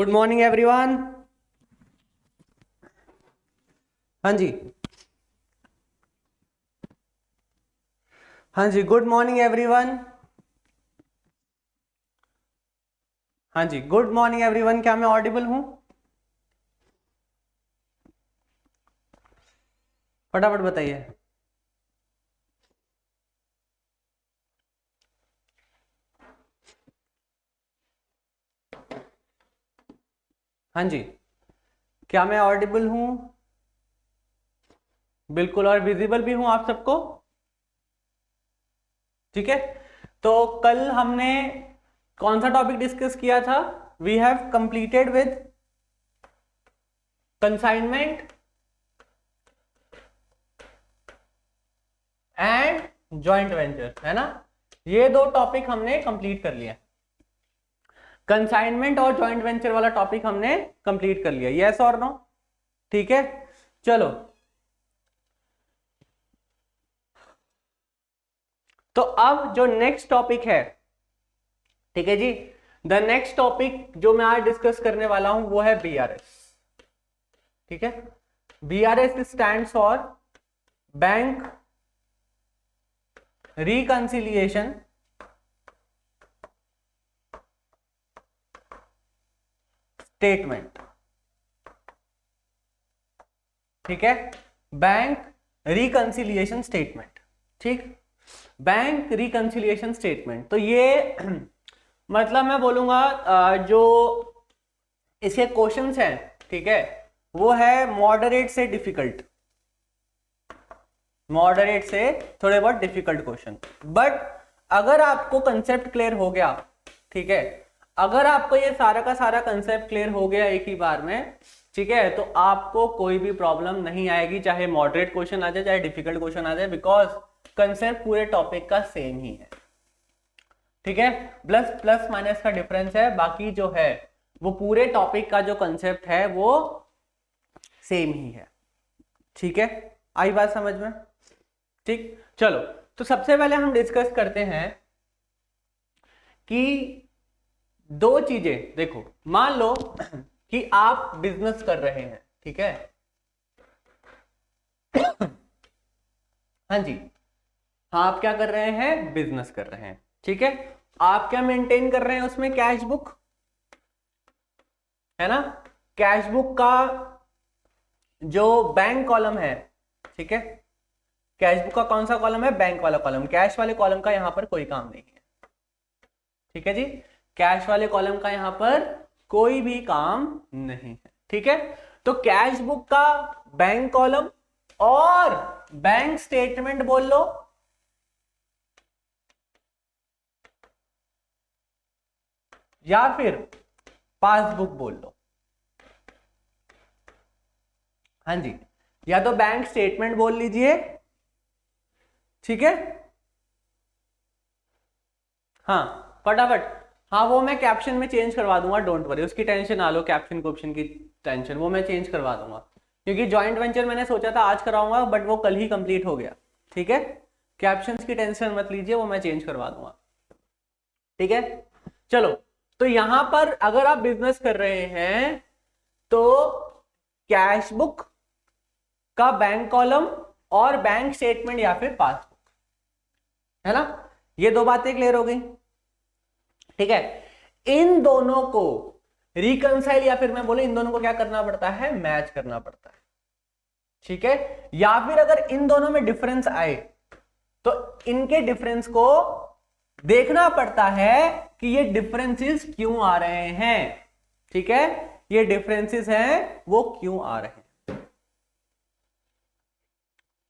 Good morning everyone. हाँ जी, हाँ जी, good morning everyone. हाँ जी, गुड मॉर्निंग एवरीवन। क्या मैं ऑडिबल हूं? फटाफट बताइए। हाँ जी, क्या मैं ऑडिबल हूं? बिल्कुल, और विजिबल भी हूं आप सबको? ठीक है। तो कल हमने कौन सा टॉपिक डिस्कस किया था? We have completed with consignment and joint venture, है ना? ये दो टॉपिक हमने कंप्लीट कर लिया। कंसाइनमेंट और जॉइंट वेंचर वाला टॉपिक हमने कंप्लीट कर लिया, यस और नो? ठीक है, चलो। तो अब जो नेक्स्ट टॉपिक है, ठीक है जी, द नेक्स्ट टॉपिक जो मैं आज डिस्कस करने वाला हूं वो है बीआरएस। ठीक है, BRS stands for bank reconciliation statement. ठीक है, बैंक रिकंसिलिएशन स्टेटमेंट। ठीक, बैंक रिकंसिलिएशन स्टेटमेंट। तो ये मतलब मैं बोलूंगा जो इसके क्वेश्चंस हैं, ठीक है, वो है मॉडरेट से डिफिकल्ट, मॉडरेट से थोड़े बहुत डिफिकल्ट क्वेश्चन। बट अगर आपको कंसेप्ट क्लियर हो गया, ठीक है, अगर आपको ये सारा का सारा कंसेप्ट क्लियर हो गया एक ही बार में, ठीक है, तो आपको कोई भी प्रॉब्लम नहीं आएगी, चाहे मॉडरेट क्वेश्चन आ जाए चाहे डिफिकल्ट क्वेश्चन आ जाए, बिकॉज कंसेप्ट पूरे टॉपिक का सेम ही है। ठीक है, प्लस प्लस माइनस का डिफरेंस है, बाकी जो है वो पूरे टॉपिक का जो कंसेप्ट है वो सेम ही है। ठीक है, आई बात समझ में? ठीक, चलो। तो सबसे पहले हम डिस्कस करते हैं कि दो चीजें देखो। मान लो कि आप बिजनेस कर रहे हैं, ठीक है। हाँ जी, हाँ, आप क्या कर रहे हैं? बिजनेस कर रहे हैं, ठीक है। आप क्या मेंटेन कर रहे हैं उसमें? कैश बुक, है ना? कैश बुक का जो बैंक कॉलम है, ठीक है, कैश बुक का कौन सा कॉलम है? बैंक वाला कॉलम। कैश वाले कॉलम का यहां पर कोई काम नहीं है, ठीक है जी। कैश वाले कॉलम का यहां पर कोई भी काम नहीं है, ठीक है। तो कैश बुक का बैंक कॉलम और बैंक स्टेटमेंट बोल लो, या फिर पासबुक बोल लो। हाँ जी, या तो बैंक स्टेटमेंट बोल लीजिए, ठीक है। हाँ, फटाफट। हाँ, वो मैं कैप्शन में चेंज करवा दूंगा, डोंट वरी, उसकी टेंशन ना लो। कैप्शन ऑप्शन की टेंशन वो मैं चेंज करवा दूंगा, क्योंकि जॉइंट वेंचर मैंने सोचा था आज कराऊंगा, बट वो कल ही कंप्लीट हो गया, ठीक है। कैप्शंस की टेंशन मत लीजिए, वो मैं चेंज करवा दूंगा, ठीक है। चलो, तो यहां पर अगर आप बिजनेस कर रहे हैं तो कैश बुक का बैंक कॉलम और बैंक स्टेटमेंट या फिर पासबुक, है ना? ये दो बातें क्लियर हो गई, ठीक है। इन दोनों को रिकंसाइल या फिर मैं बोले इन दोनों को क्या करना पड़ता है? मैच करना पड़ता है, ठीक है। या फिर अगर इन दोनों में डिफरेंस आए तो इनके डिफरेंस को देखना पड़ता है कि ये डिफरेंसेस क्यों आ रहे हैं, ठीक है। ये डिफरेंसेस हैं वो क्यों आ रहे हैं,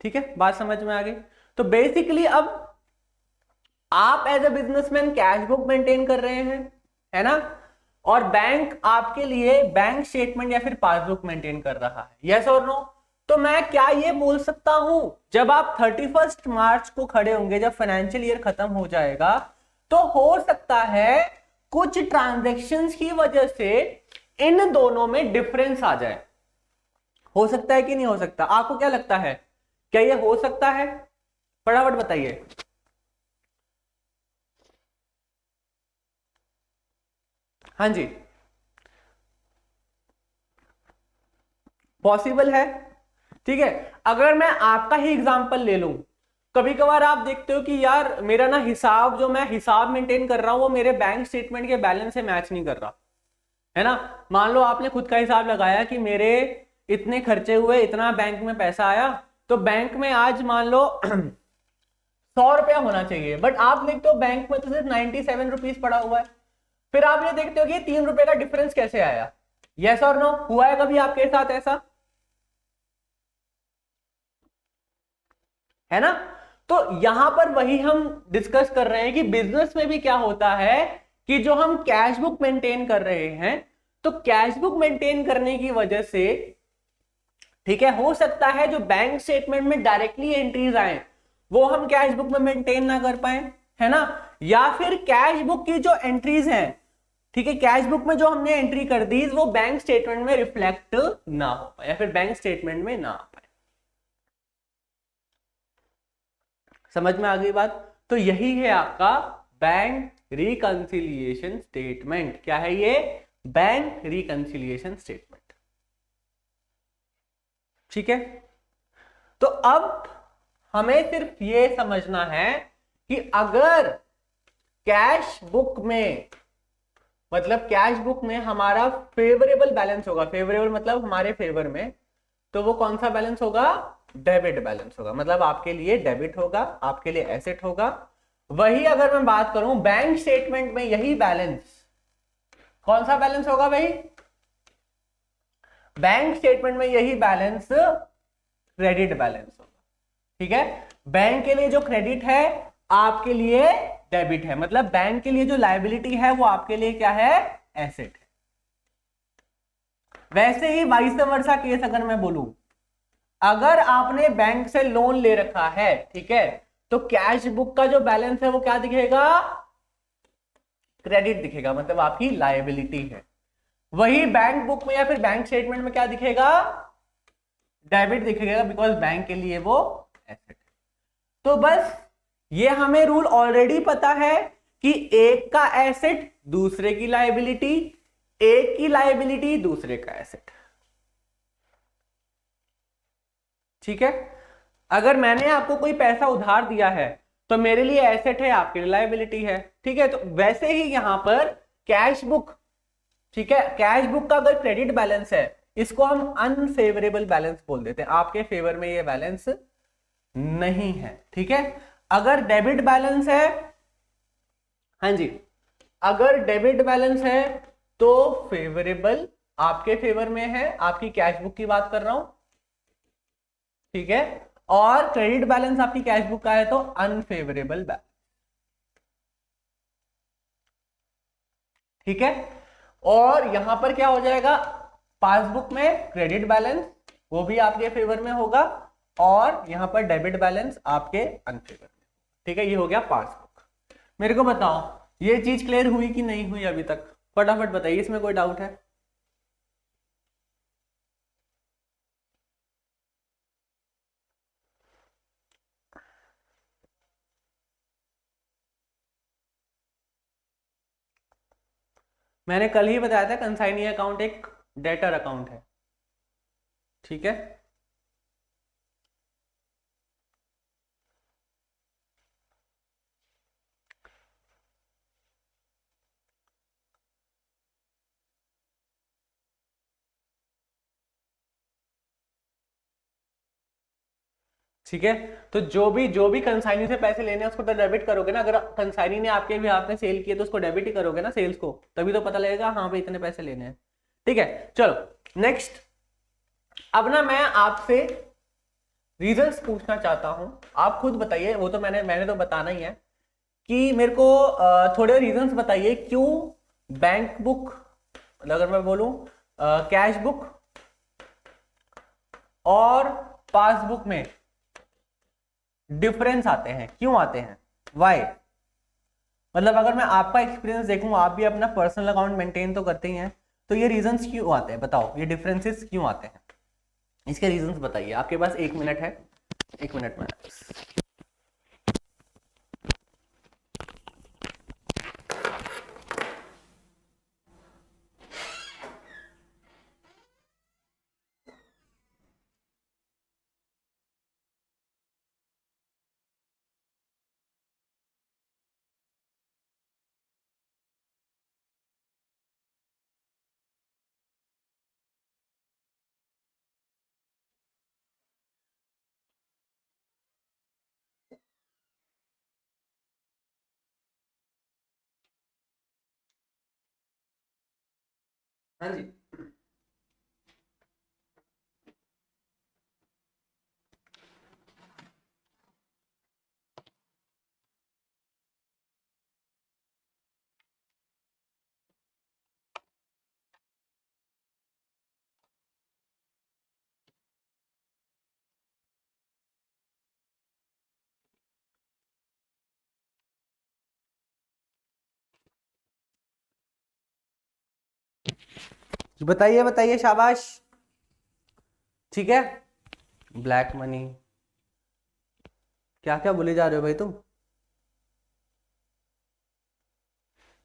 ठीक है। बात समझ में आ गई? तो बेसिकली अब आप as a businessman cash book maintain कर रहे हैं, है ना? और बैंक आपके लिए बैंक स्टेटमेंट या फिर पासबुक मेंटेन कर रहा है, यस और नो? तो मैं क्या ये बोल सकता हूं, जब आप 31 मार्च को खड़े होंगे, जब फाइनेंशियल ईयर खत्म हो जाएगा, तो हो सकता है कुछ ट्रांजैक्शंस की वजह से इन दोनों में डिफरेंस आ जाए। हो सकता है कि नहीं हो सकता? आपको क्या लगता है, क्या ये हो सकता है? फटाफट बताइए। हाँ जी, पॉसिबल है। ठीक है, अगर मैं आपका ही एग्जांपल ले लूं, कभी कभार आप देखते हो कि यार मेरा ना हिसाब, जो मैं हिसाब मेंटेन कर रहा हूं वो मेरे बैंक स्टेटमेंट के बैलेंस से मैच नहीं कर रहा है ना। मान लो आपने खुद का हिसाब लगाया कि मेरे इतने खर्चे हुए, इतना बैंक में पैसा आया, तो बैंक में आज मान लो 100 रुपया होना चाहिए, बट आप देखते हो बैंक में तो सिर्फ 97 रुपीज पड़ा हुआ है। फिर आप ये देखते हो कि 3 रुपए का डिफरेंस कैसे आया। यस और नो, हुआ है कभी आपके साथ ऐसा, है ना। तो यहां पर वही हम डिस्कस कर रहे हैं कि बिजनेस में भी क्या होता है कि जो हम कैश बुक मेंटेन कर रहे हैं, तो कैश बुक मेंटेन करने की वजह से, ठीक है, हो सकता है जो बैंक स्टेटमेंट में डायरेक्टली एंट्रीज आए वो हम कैश बुक में मेंटेन ना कर पाए, है ना। या फिर कैश बुक की जो एंट्रीज हैं, ठीक है, कैश बुक में जो हमने एंट्री कर दी वो बैंक स्टेटमेंट में रिफ्लेक्ट ना हो पाए या फिर बैंक स्टेटमेंट में ना आ पाए। समझ में आ गई बात। तो यही है आपका बैंक रिकंसिलिएशन स्टेटमेंट। क्या है ये? Bank reconciliation statement. ठीक है, तो अब हमें सिर्फ ये समझना है कि अगर कैश बुक में, मतलब कैश बुक में हमारा फेवरेबल बैलेंस होगा, फेवरेबल मतलब हमारे फेवर में, तो वो कौन सा बैलेंस होगा? डेबिट बैलेंस होगा। मतलब आपके लिए डेबिट होगा, आपके लिए एसेट होगा। वही अगर मैं बात करूं बैंक स्टेटमेंट में, यही बैलेंस कौन सा बैलेंस होगा भाई? बैंक स्टेटमेंट में यही बैलेंस क्रेडिट बैलेंस होगा। ठीक है, बैंक के लिए जो क्रेडिट है आपके लिए डेबिट है, मतलब बैंक के लिए जो लायबिलिटी है वो आपके लिए क्या है? एसेट है। वैसे ही वाइस वर्सा केस अगर मैं बोलूं, अगर आपने बैंक से लोन ले रखा है, ठीक है, तो कैश बुक का जो बैलेंस है वो क्या दिखेगा? क्रेडिट दिखेगा, मतलब आपकी लायबिलिटी है। वही बैंक बुक में या फिर बैंक स्टेटमेंट में क्या दिखेगा? डेबिट दिखेगा, बिकॉज बैंक के लिए वो एसेट है। तो बस ये हमें रूल ऑलरेडी पता है कि एक का एसेट दूसरे की लायबिलिटी, एक की लायबिलिटी दूसरे का एसेट। ठीक है, अगर मैंने आपको कोई पैसा उधार दिया है तो मेरे लिए एसेट है, आपके लिए लायबिलिटी है। ठीक है, तो वैसे ही यहां पर कैश बुक, ठीक है, कैश बुक का अगर क्रेडिट बैलेंस है, इसको हम अनफेवरेबल बैलेंस बोल देते हैं, आपके फेवर में ये बैलेंस नहीं है। ठीक है, अगर डेबिट बैलेंस है, हाँ जी, अगर डेबिट बैलेंस है तो फेवरेबल आपके फेवर में है, आपकी कैश बुक की बात कर रहा हूं। ठीक है, और क्रेडिट बैलेंस आपकी कैश बुक का है तो अनफेवरेबल बैलेंस। ठीक है, और यहां पर क्या हो जाएगा? पासबुक में क्रेडिट बैलेंस वो भी आपके फेवर में होगा, और यहां पर डेबिट बैलेंस आपके अनफेवर में। ठीक है, ये हो गया पासबुक। मेरे को बताओ ये चीज क्लियर हुई कि नहीं हुई अभी तक? फटाफट बताइए, इसमें कोई डाउट है? मैंने कल ही बताया था कंसाइनी अकाउंट एक डेटर अकाउंट है। ठीक है, ठीक है, तो जो भी कंसाइनी से पैसे लेने हैं उसको तो डेबिट करोगे ना। अगर कंसाइनी ने आपके भी हाथ में सेल किए तो उसको डेबिट ही करोगे ना, सेल्स को, तभी तो पता लगेगा हाँ भाई इतने पैसे लेने हैं। ठीक है, चलो नेक्स्ट। अब ना मैं आपसे रीजंस पूछना चाहता हूं, आप खुद बताइए, वो तो मैंने तो बताना ही है कि मेरे को थोड़े रीजंस बताइए क्यों बैंक बुक, अगर मैं बोलूं कैश बुक और पासबुक में डिफरेंस आते हैं, क्यों आते हैं, वाई? मतलब अगर मैं आपका एक्सपीरियंस देखूं, आप भी अपना पर्सनल अकाउंट मेंटेन तो करते ही हैं, तो ये रीजंस क्यों आते हैं? बताओ, ये डिफरेंसेस क्यों आते हैं? इसके रीजंस बताइए। आपके पास 1 मिनट है, 1 मिनट में। हाँ जी, बताइए बताइए, शाबाश। ठीक है, ब्लैक मनी, क्या क्या बोले जा रहे हो भाई तुम?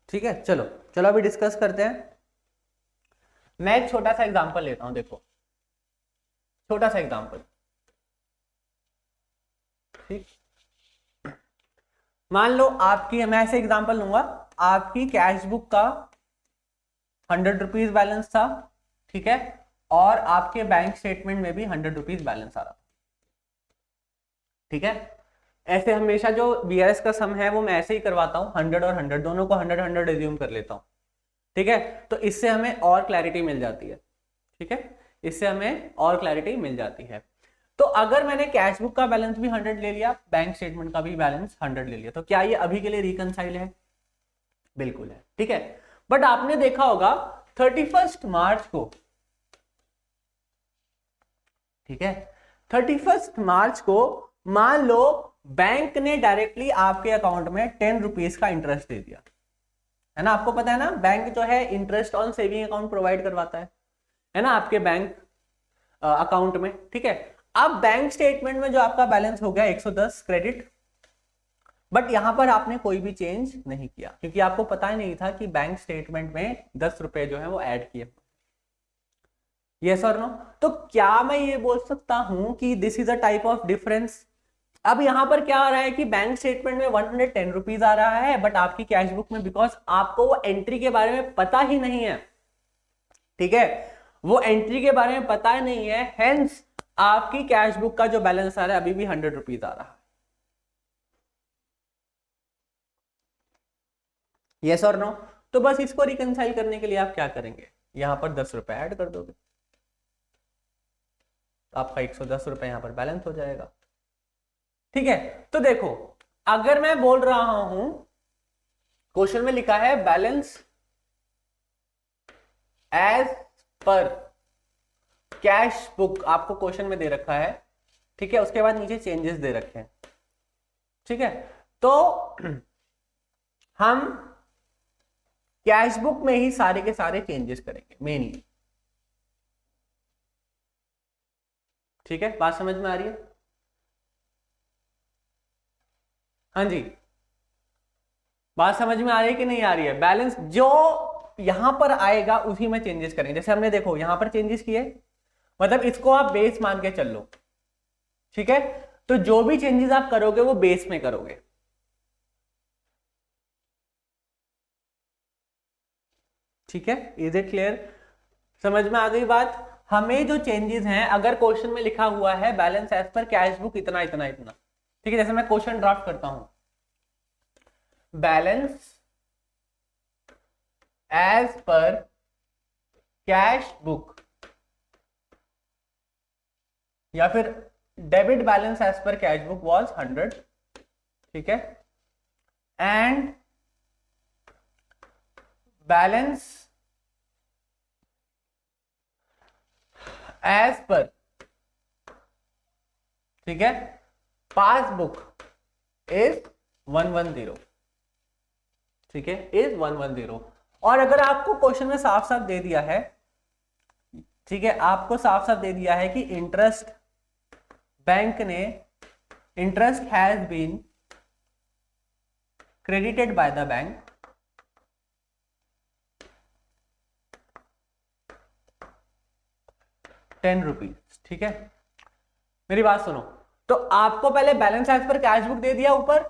ठीक है, चलो चलो अभी डिस्कस करते हैं। मैं एक छोटा सा एग्जांपल लेता हूं, देखो छोटा सा एग्जांपल। ठीक, मान लो आपकी, मैं ऐसे एग्जांपल लूंगा, आपकी कैश बुक का 100 रुपीज बैलेंस था, ठीक है, और आपके बैंक स्टेटमेंट में भी 100 रुपीज बैलेंस आ रहा, ठीक है। ऐसे हमेशा जो बीआरएस का सम है वो मैं ऐसे ही करवाता हूँ, 100 और 100 दोनों को 100 एज्यूम कर लेता हूँ, ठीक है। तो इससे हमें और क्लैरिटी मिल जाती है, ठीक है, इससे हमें और क्लैरिटी मिल जाती है। तो अगर मैंने कैश बुक का बैलेंस भी 100 ले लिया, बैंक स्टेटमेंट का भी बैलेंस 100 ले लिया, तो क्या ये अभी के लिए रिकनसाइल है? बिल्कुल है, ठीक है। बट आपने देखा होगा 31 मार्च को, ठीक है, 31 मार्च को मान लो बैंक ने डायरेक्टली आपके अकाउंट में 10 रुपीज का इंटरेस्ट दे दिया, है ना। आपको पता है ना, बैंक जो है interest on saving account provide करवाता है ना, आपके बैंक अकाउंट में, ठीक है। अब बैंक स्टेटमेंट में जो आपका बैलेंस हो गया 110 क्रेडिट, बट यहां पर आपने कोई भी चेंज नहीं किया, क्योंकि आपको पता ही नहीं था कि बैंक स्टेटमेंट में 10 रुपए जो है वो ऐड किए। यस और नो? तो क्या मैं ये बोल सकता हूं कि this is a type of difference? अब यहां पर क्या आ रहा है कि बैंक स्टेटमेंट में 110 रुपीज आ रहा है, बट आपकी कैश बुक में, बिकॉज आपको वो एंट्री के बारे में पता ही नहीं है, ठीक है, वो एंट्री के बारे में पता ही नहीं है, हेंस आपकी कैश बुक का जो बैलेंस आ रहा है अभी भी 100 रुपीज आ रहा है। यस और नो? तो बस इसको रिकंसाइल करने के लिए आप क्या करेंगे, यहां पर 10 रुपए ऐड कर दोगे, आपका 110 रुपए यहां पर बैलेंस हो जाएगा, ठीक है। तो देखो, अगर मैं बोल रहा हूं, क्वेश्चन में लिखा है balance as per cash book, आपको क्वेश्चन में दे रखा है, ठीक है, उसके बाद नीचे चेंजेस दे रखे हैं, ठीक है। तो हम कैश बुक में ही सारे के सारे चेंजेस करेंगे मेनली, ठीक है। बात समझ में आ रही है? हाँ जी, बात समझ में आ रही है कि नहीं आ रही है? बैलेंस जो यहां पर आएगा उसी में चेंजेस करेंगे। जैसे हमने देखो यहां पर चेंजेस किए, मतलब इसको आप बेस मान के चल लो, ठीक है। तो जो भी चेंजेस आप करोगे वो बेस में करोगे, ठीक है। Is it clear? समझ में आ गई बात? हमें जो चेंजेस हैं, अगर क्वेश्चन में लिखा हुआ है balance as per cash book इतना इतना इतना, ठीक है, जैसे मैं क्वेश्चन ड्राफ्ट करता हूं, balance as per cash book, या फिर debit balance as per cash book was 100, ठीक है, एंड बैलेंस एज पर, ठीक है, पासबुक इज 110, ठीक है, इज 110। और अगर आपको क्वेश्चन में साफ साफ दे दिया है, ठीक है, आपको साफ साफ दे दिया है कि इंटरेस्ट, बैंक ने, interest has been credited by the bank, ₹10, ठीक है। मेरी बात सुनो, तो आपको पहले balance as per cash book दे दिया ऊपर,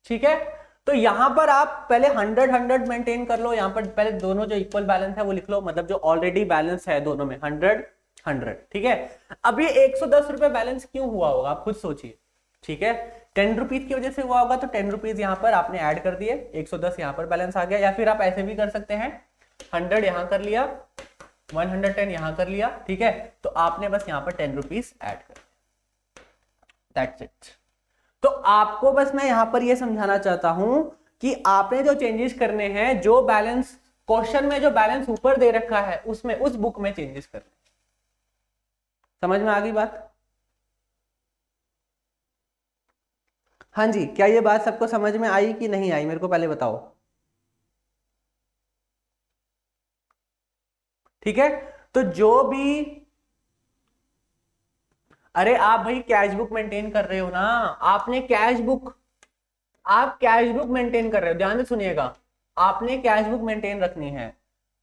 ठीक है। तो यहां पर आप पहले 100 मेंटेन कर लो, यहां पर पहले दोनों जो इक्वल बैलेंस है वो लिख लो, मतलब जो ऑलरेडी बैलेंस है दोनों में 100, ठीक है। अब ये 110 रुपए बैलेंस क्यों हुआ होगा आप खुद सोचिए, ठीक है। 10 रुपीज की वजह से हुआ होगा, तो 10 रुपीज यहां पर आपने ऐड कर दिए, 110 यहां पर बैलेंस आ गया। या फिर आप ऐसे भी कर सकते हैं, 100 यहां कर लिया, 110 यहां कर लिया, ठीक है। तो आपने बस यहां पर 10 रुपीज ऐड कर दिया, दैट्स इट। तो आपको बस मैं यहां पर ये समझाना चाहता हूं कि आपने जो चेंजेस करने हैं, जो बैलेंस क्वेश्चन में जो बैलेंस ऊपर दे रखा है उसमें, उस बुक में चेंजेस करने। समझ में आ गई बात? हाँ जी, क्या ये बात सबको समझ में आई कि नहीं आई, मेरे को पहले बताओ। ठीक है, तो जो भी, अरे आप भाई कैश बुक मेंटेन कर रहे हो ना, आपने कैश बुक, आप कैश बुक मेंटेन कर रहे हो, ध्यान से सुनिएगा, आपने कैश बुक मेंटेन रखनी है,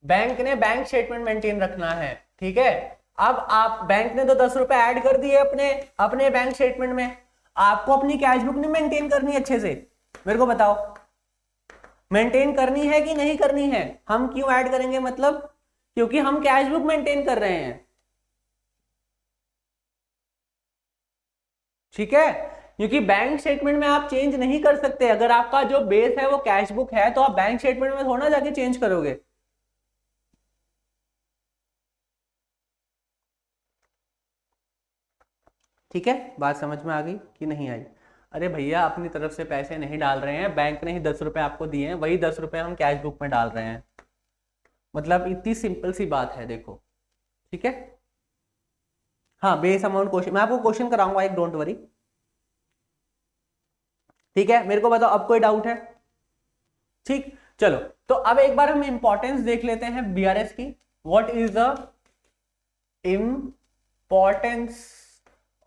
बैंक ने बैंक स्टेटमेंट मेंटेन रखना है, ठीक है। अब आप, बैंक ने तो 10 रुपए ऐड कर दिए अपने अपने बैंक स्टेटमेंट में, आपको अपनी कैश बुक नहीं मेंटेन करनी अच्छे से, मेरे को बताओ मेंटेन करनी है कि नहीं करनी है? हम क्यों ऐड करेंगे, मतलब क्योंकि हम कैश बुक मेंटेन कर रहे हैं, ठीक है। क्योंकि बैंक स्टेटमेंट में आप चेंज नहीं कर सकते, अगर आपका जो बेस है वो कैश बुक है तो आप बैंक स्टेटमेंट में थोड़ा जाके चेंज करोगे। ठीक है, बात समझ में आ गई कि नहीं आई? अरे भैया अपनी तरफ से पैसे नहीं डाल रहे हैं, बैंक ने ही 10 रुपए आपको दिए हैं, वही 10 रुपए हम कैश बुक में डाल रहे हैं, मतलब इतनी सिंपल सी बात है, देखो, ठीक है। हाँ, बेस अमाउंट क्वेश्चन मैं आपको क्वेश्चन कराऊंगा एक, डोंट वरी, ठीक है। मेरे को बताओ अब कोई डाउट है? ठीक, चलो, तो अब एक बार हम इंपॉर्टेंस देख लेते हैं बीआरएस की। What is the importance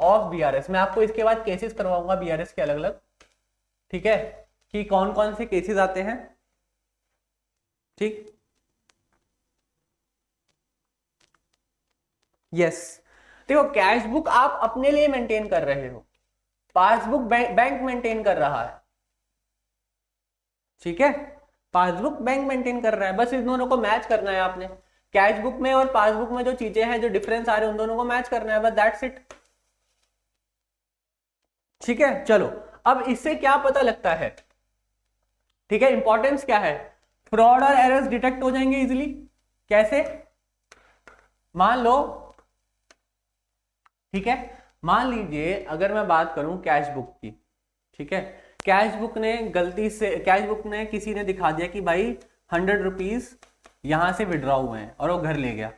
of BRS? मैं आपको इसके बाद केसेस करवाऊंगा बीआरएस के अलग अलग, ठीक है, कि कौन कौन से केसेस आते हैं, ठीक। यस, देखो कैश बुक आप अपने लिए मेंटेन कर रहे हो, पासबुक बैंक मेंटेन कर रहा है, ठीक है। पासबुक बैंक मेंटेन कर रहा है, बस इन दोनों को मैच करना है आपने, कैश बुक में और पासबुक में जो चीजें हैं, जो डिफरेंस आ रहे हैं, उन दोनों को मैच करना है, बस दैट्स इट, ठीक है। चलो, अब इससे क्या पता लगता है, ठीक है, इंपॉर्टेंस क्या है, फ्रॉड और एरर्स डिटेक्ट हो जाएंगे इजीली। कैसे? मान लो, ठीक है, मान लीजिए अगर मैं बात करूं कैश बुक की, ठीक है, कैश बुक ने गलती से, कैश बुक ने किसी ने दिखा दिया कि भाई 100 रुपीज यहां से विड्रॉ हुए हैं और वो घर ले गया,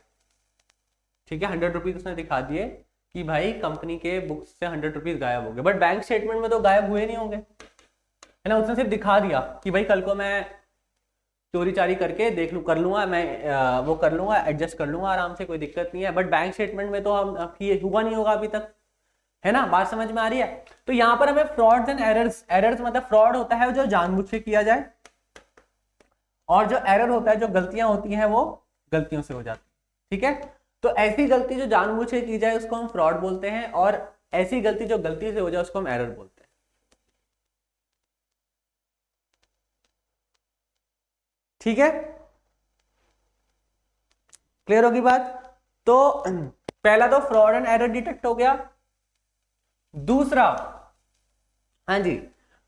ठीक है, 100 रुपीज उसने दिखा दिए कि भाई कंपनी के बुक से 100 रुपीज गायब हो गए, बट बैंक स्टेटमेंट में तो गायब हुए नहीं होंगे, है ना, उसने सिर्फ दिखा दिया कि भाई कल को मैं चोरी चारी करके देख लूँ, कर लूंगा मैं, वो कर लूंगा, एडजस्ट कर लूंगा आराम से, कोई दिक्कत नहीं है, बट बैंक स्टेटमेंट में तो हम ये हुआ नहीं होगा अभी तक, है ना, बात समझ में आ रही है? तो यहां पर हमें फ्रॉड्स एंड एरर्स, एरर्स मतलब फ्रॉड होता है जो जानबूझ के किया जाए, और जो एरर होता है, जो गलतियां होती हैं वो गलतियों से हो जाती है, ठीक है। तो ऐसी गलती जो जानबूझ के की जाए उसको हम फ्रॉड बोलते हैं, और ऐसी गलती जो गलती से हो जाए उसको हम एरर बोलते हैं, ठीक है। क्लियर होगी बात? तो पहला तो फ्रॉड एंड एरर डिटेक्ट हो गया। दूसरा, हाँ जी,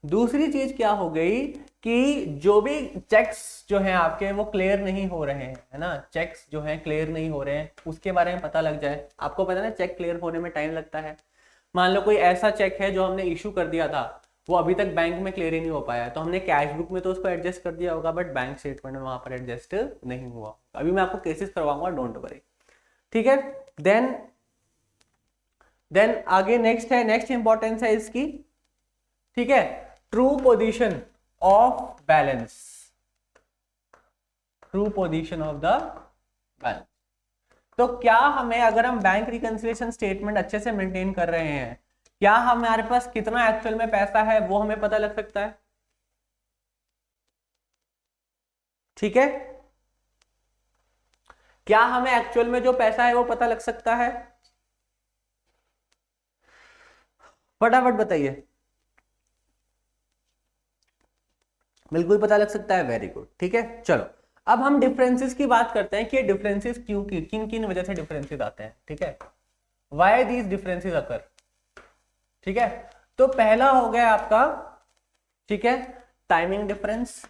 दूसरी चीज क्या हो गई कि जो भी चेक्स जो हैं आपके वो क्लियर नहीं हो रहे हैं, है ना, चेक्स जो हैं क्लियर नहीं हो रहे हैं, उसके बारे में पता लग जाए। आपको पता है ना चेक क्लियर होने में टाइम लगता है। मान लो कोई ऐसा चेक है जो हमने इशू कर दिया था, वो अभी तक बैंक में क्लियर ही नहीं हो पाया है, तो हमने कैश बुक में तो उसको एडजस्ट कर दिया होगा, बट बैंक स्टेटमेंट में वहां पर एडजस्ट नहीं हुआ। अभी मैं आपको केसेस करवाऊंगा, डोंट वरी, ठीक है। देन आगे नेक्स्ट है, नेक्स्ट इंपॉर्टेंस है इसकी, ठीक है, true position of balance, true position of the balance. तो क्या हमें, अगर हम बैंक रिकंसिलिएशन स्टेटमेंट अच्छे से मेंटेन कर रहे हैं, क्या हमारे पास कितना एक्चुअल में पैसा है वो हमें पता लग सकता है, ठीक है। क्या हमें एक्चुअल में जो पैसा है वो पता लग सकता है? फटाफट बताइए। बिल्कुल पता लग सकता है, वेरी गुड, ठीक है। चलो, अब हम डिफरेंसेस की बात करते हैं कि डिफरेंसेस क्यों, किन किन वजह से डिफरेंसेस आते हैं, ठीक है, व्हाई दीज डिफरेंसेस अकर, ठीक है। तो पहला हो गया आपका, ठीक है, टाइमिंग डिफरेंस,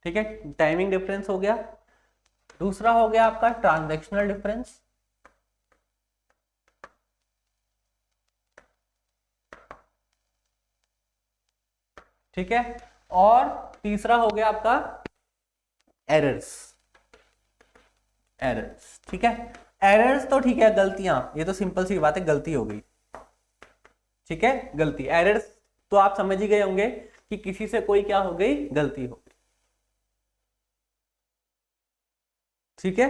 ठीक है, टाइमिंग डिफरेंस हो गया। दूसरा हो गया आपका ट्रांजैक्शनल डिफरेंस। ठीक है, और तीसरा हो गया आपका एरर्स। एरर्स, ठीक है, एरर्स तो ठीक है, गलतियां, ये तो सिंपल सी बात है, गलती हो गई। ठीक है, गलती। एरर्स तो आप समझ ही गए होंगे कि किसी से कोई क्या हो गई, गलती हो गई। ठीक है,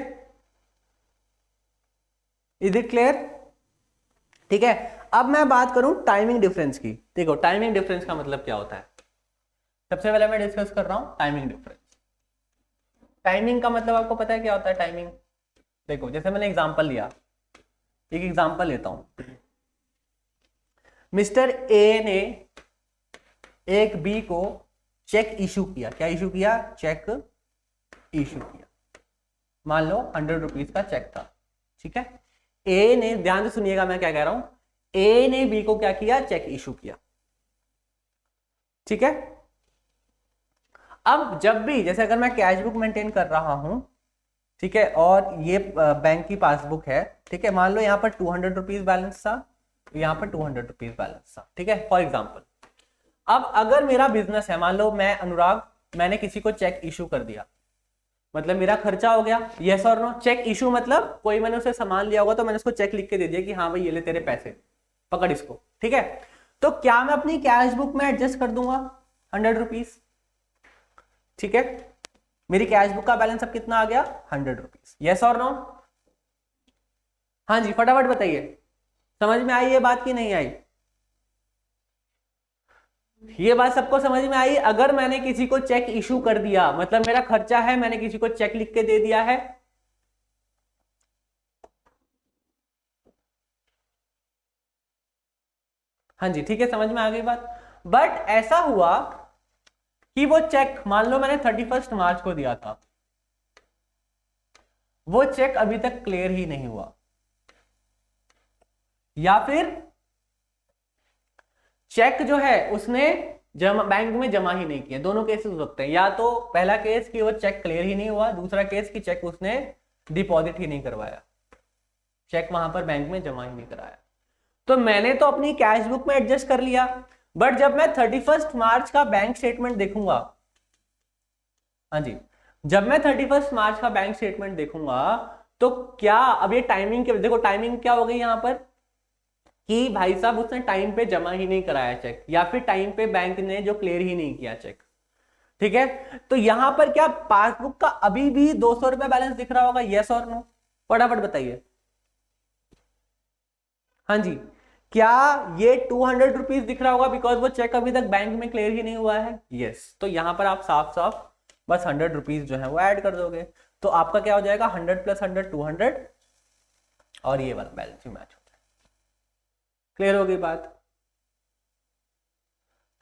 इज इट क्लियर? ठीक है, अब मैं बात करूं टाइमिंग डिफरेंस की। देखो टाइमिंग डिफरेंस का मतलब क्या होता है, सबसे पहले मैं डिस्कस कर रहा हूं टाइमिंग डिफरेंस। टाइमिंग का मतलब आपको पता है क्या होता है टाइमिंग? देखो जैसे मैंने एग्जांपल लिया, एक एग्जांपल लेता हूं। मिस्टर ए ने एक बी को चेक इशू किया। क्या इशू किया? चेक इशू किया। मान लो 100 रुपीज का चेक था। ठीक है, ए ने, ध्यान से सुनिएगा मैं क्या कह रहा हूं, ए ने बी को क्या किया? चेक इशू किया। ठीक है, अब जब भी, जैसे अगर मैं कैश बुक मेंटेन कर रहा हूं, ठीक है, और ये बैंक की पासबुक है, ठीक है, मान लो यहाँ पर 200 रुपीज बैलेंस था, यहाँ पर 200 रुपीज बैलेंस था। ठीक है, फॉर एग्जाम्पल। अब अगर मेरा बिजनेस है, मान लो मैं अनुराग, मैंने किसी को चेक इशू कर दिया, मतलब मेरा खर्चा हो गया। यस और नो? चेक इशू मतलब कोई मैंने उसे सामान लिया होगा तो मैंने उसको चेक लिख के दे दिया कि हाँ भाई ये ले तेरे पैसे, पकड़ इसको। ठीक है, तो क्या मैं अपनी कैश बुक में एडजस्ट कर दूंगा 100 रुपीज? ठीक है, मेरी कैश बुक का बैलेंस अब कितना आ गया? 100 रुपीज। यस और नो? हाँ जी, फटाफट बताइए, समझ में आई ये बात की नहीं आई? ये बात सबको समझ में आई? अगर मैंने किसी को चेक इशू कर दिया, मतलब मेरा खर्चा है, मैंने किसी को चेक लिख के दे दिया है। हाँ जी, ठीक है, समझ में आ गई बात। बट ऐसा हुआ कि वो चेक, मान लो मैंने 31 मार्च को दिया था, वो चेक अभी तक क्लियर ही नहीं हुआ, या फिर चेक जो है उसने बैंक में जमा ही नहीं किया। दोनों केसेस हो सकते हैं, या तो पहला केस कि वो चेक क्लियर ही नहीं हुआ, दूसरा केस कि चेक उसने डिपॉजिट ही नहीं करवाया, चेक वहां पर बैंक में जमा ही नहीं कराया। तो मैंने तो अपनी कैश बुक में एडजस्ट कर लिया, बट जब मैं 31 मार्च का बैंक स्टेटमेंट देखूंगा, हाँ जी, जब मैं 31 मार्च का बैंक स्टेटमेंट देखूंगा, तो क्या अब ये टाइमिंग के, देखो टाइमिंग क्या हो गई यहां पर कि भाई साहब उसने टाइम पे जमा ही नहीं कराया चेक, या फिर टाइम पे बैंक ने जो क्लियर ही नहीं किया चेक। ठीक है, तो यहां पर क्या पासबुक का अभी भी 200 रुपए बैलेंस दिख रहा होगा? यस और नो? फटाफट बताइए। हाँ जी, क्या ये 200 रुपीज दिख रहा होगा बिकॉज वो चेक अभी तक बैंक में क्लियर ही नहीं हुआ है? यस, तो यहां पर आप साफ साफ बस 100 रुपीज जो है वो ऐड कर दोगे, तो आपका क्या हो जाएगा? 100 + 100 200, और ये वाला बैलेंस भी मैच होता है। क्लियर हो गई बात?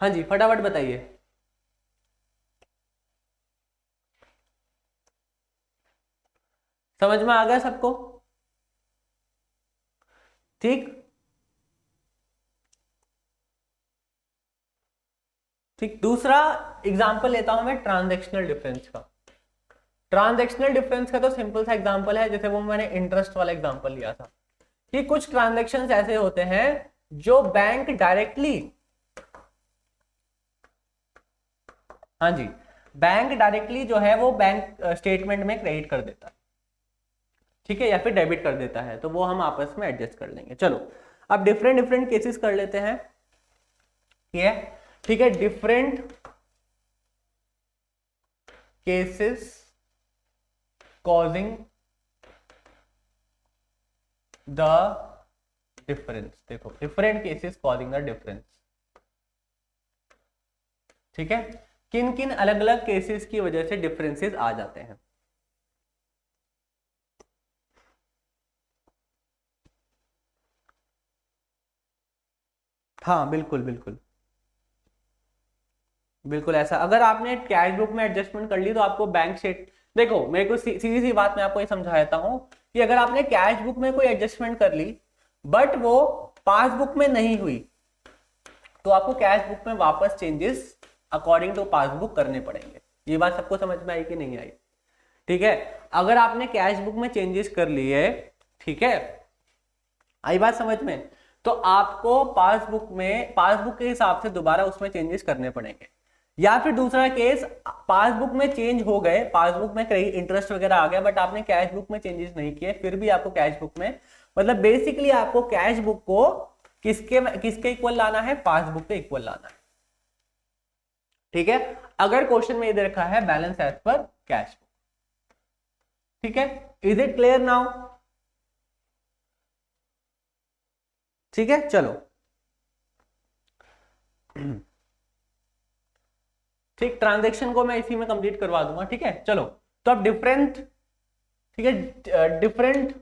हाँ जी, फटाफट बताइए। समझ में आ गया सबको? ठीक ठीक, दूसरा एग्जांपल लेता हूं मैं ट्रांजैक्शनल डिफरेंस का। ट्रांजैक्शनल डिफरेंस का तो सिंपल सा एग्जांपल है, जैसे वो मैंने इंटरेस्ट वाला एग्जांपल लिया था, कि कुछ ट्रांजैक्शंस ऐसे होते हैं जो बैंक डायरेक्टली, हाँ जी, बैंक डायरेक्टली जो है वो बैंक स्टेटमेंट में क्रेडिट कर देता है। ठीक है, या फिर डेबिट कर देता है, तो वो हम आपस में एडजस्ट कर लेंगे। चलो अब डिफरेंट डिफरेंट केसेस कर लेते हैं। ये ठीक है, different cases causing the difference. देखो different cases causing the difference. ठीक है, किन किन अलग अलग केसेस की वजह से डिफरेंसेस आ जाते हैं। हाँ बिल्कुल बिल्कुल बिल्कुल ऐसा, अगर आपने कैश बुक में एडजस्टमेंट कर ली तो आपको बैंक स्टेट, देखो मेरे को सीधी सी बात मैं आपको ये समझा देता हूं कि अगर आपने कैश बुक में कोई एडजस्टमेंट कर ली बट वो पासबुक में नहीं हुई, तो आपको कैश बुक में वापस चेंजेस अकॉर्डिंग टू पासबुक करने पड़ेंगे। ये बात सबको समझ में आई कि नहीं आई? ठीक है, अगर आपने कैश बुक में चेंजेस कर लिए, ठीक है, आई बात समझ में, तो आपको पासबुक के हिसाब से दोबारा उसमें चेंजेस करने पड़ेंगे। या फिर दूसरा केस, पासबुक में चेंज हो गए, पासबुक में क्रेडिट इंटरेस्ट वगैरह आ गया, बट आपने कैश बुक में चेंजेस नहीं किए, फिर भी आपको कैश बुक में, मतलब बेसिकली आपको कैश बुक को किसके इक्वल लाना है? पासबुक के इक्वल लाना है। ठीक है, अगर क्वेश्चन में इधर रखा है balance as per cash book. ठीक है, इज इट क्लियर नाउ? ठीक है, चलो ठीक, ट्रांजैक्शन को मैं इसी में कंप्लीट करवा दूंगा। ठीक है, चलो, तो अब डिफरेंट, ठीक है, डिफरेंट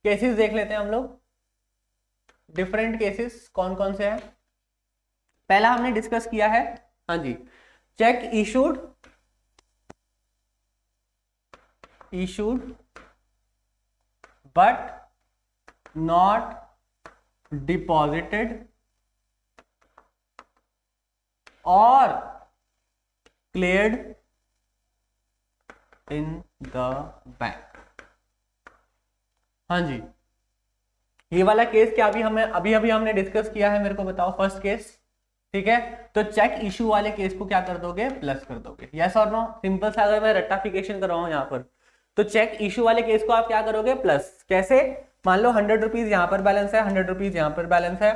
केसेस देख लेते हैं हम लोग। डिफरेंट केसेस कौन कौन से हैं? पहला हमने डिस्कस किया है, हाँ जी, cheque issued but not deposited और क्लियर्ड इन द बैंक। हाँ जी, ये वाला केस क्या अभी हमने डिस्कस किया है, मेरे को बताओ फर्स्ट केस। ठीक है, तो चेक इशू वाले केस को क्या कर दोगे? प्लस कर दोगे। यस और नो? सिंपल सा, अगर मैं रट्टाफिकेशन कर रहा हूं यहां पर, तो चेक इशू वाले केस को आप क्या करोगे? प्लस। कैसे? मान लो 100 रुपीज यहां पर बैलेंस है, 100 रुपीज यहां पर बैलेंस है,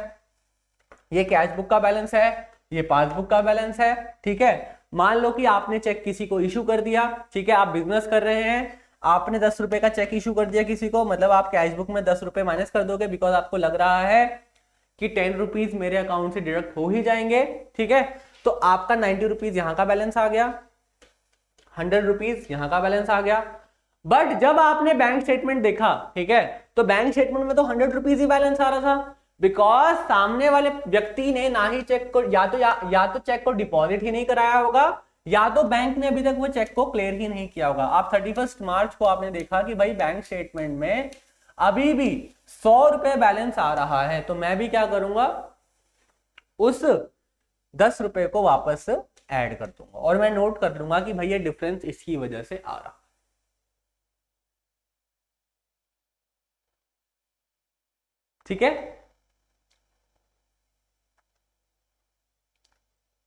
ये कैश बुक का बैलेंस है, ये पासबुक का बैलेंस है। ठीक है, मान लो कि आपने चेक किसी को इशू कर दिया, ठीक है, आप बिजनेस कर रहे हैं, आपने 10 रुपए का चेक इशू कर दिया किसी को, मतलब आप कैश बुक में 10 रुपए माइनस कर दोगे, बिकॉज आपको लग रहा है कि 10 रुपीज मेरे अकाउंट से डिडक्ट हो ही जाएंगे। ठीक है, तो आपका 90 रुपीज यहां का बैलेंस आ गया, 100 रुपीज यहां का बैलेंस आ गया। बट जब आपने बैंक स्टेटमेंट देखा, ठीक है, तो बैंक स्टेटमेंट में तो 100 रुपीज ही बैलेंस आ रहा था, बिकॉज सामने वाले व्यक्ति ने ना ही चेक को या तो चेक को डिपॉजिट ही नहीं कराया होगा, या तो बैंक ने अभी तक वो चेक को क्लियर ही नहीं किया होगा। आप 31 मार्च को आपने देखा कि भाई बैंक स्टेटमेंट में अभी भी 100 रुपए बैलेंस आ रहा है, तो मैं भी क्या करूंगा? उस 10 रुपए को वापस ऐड कर दूंगा और मैं नोट कर लूंगा कि भाई ये डिफरेंस इसकी वजह से आ रहा। ठीक है,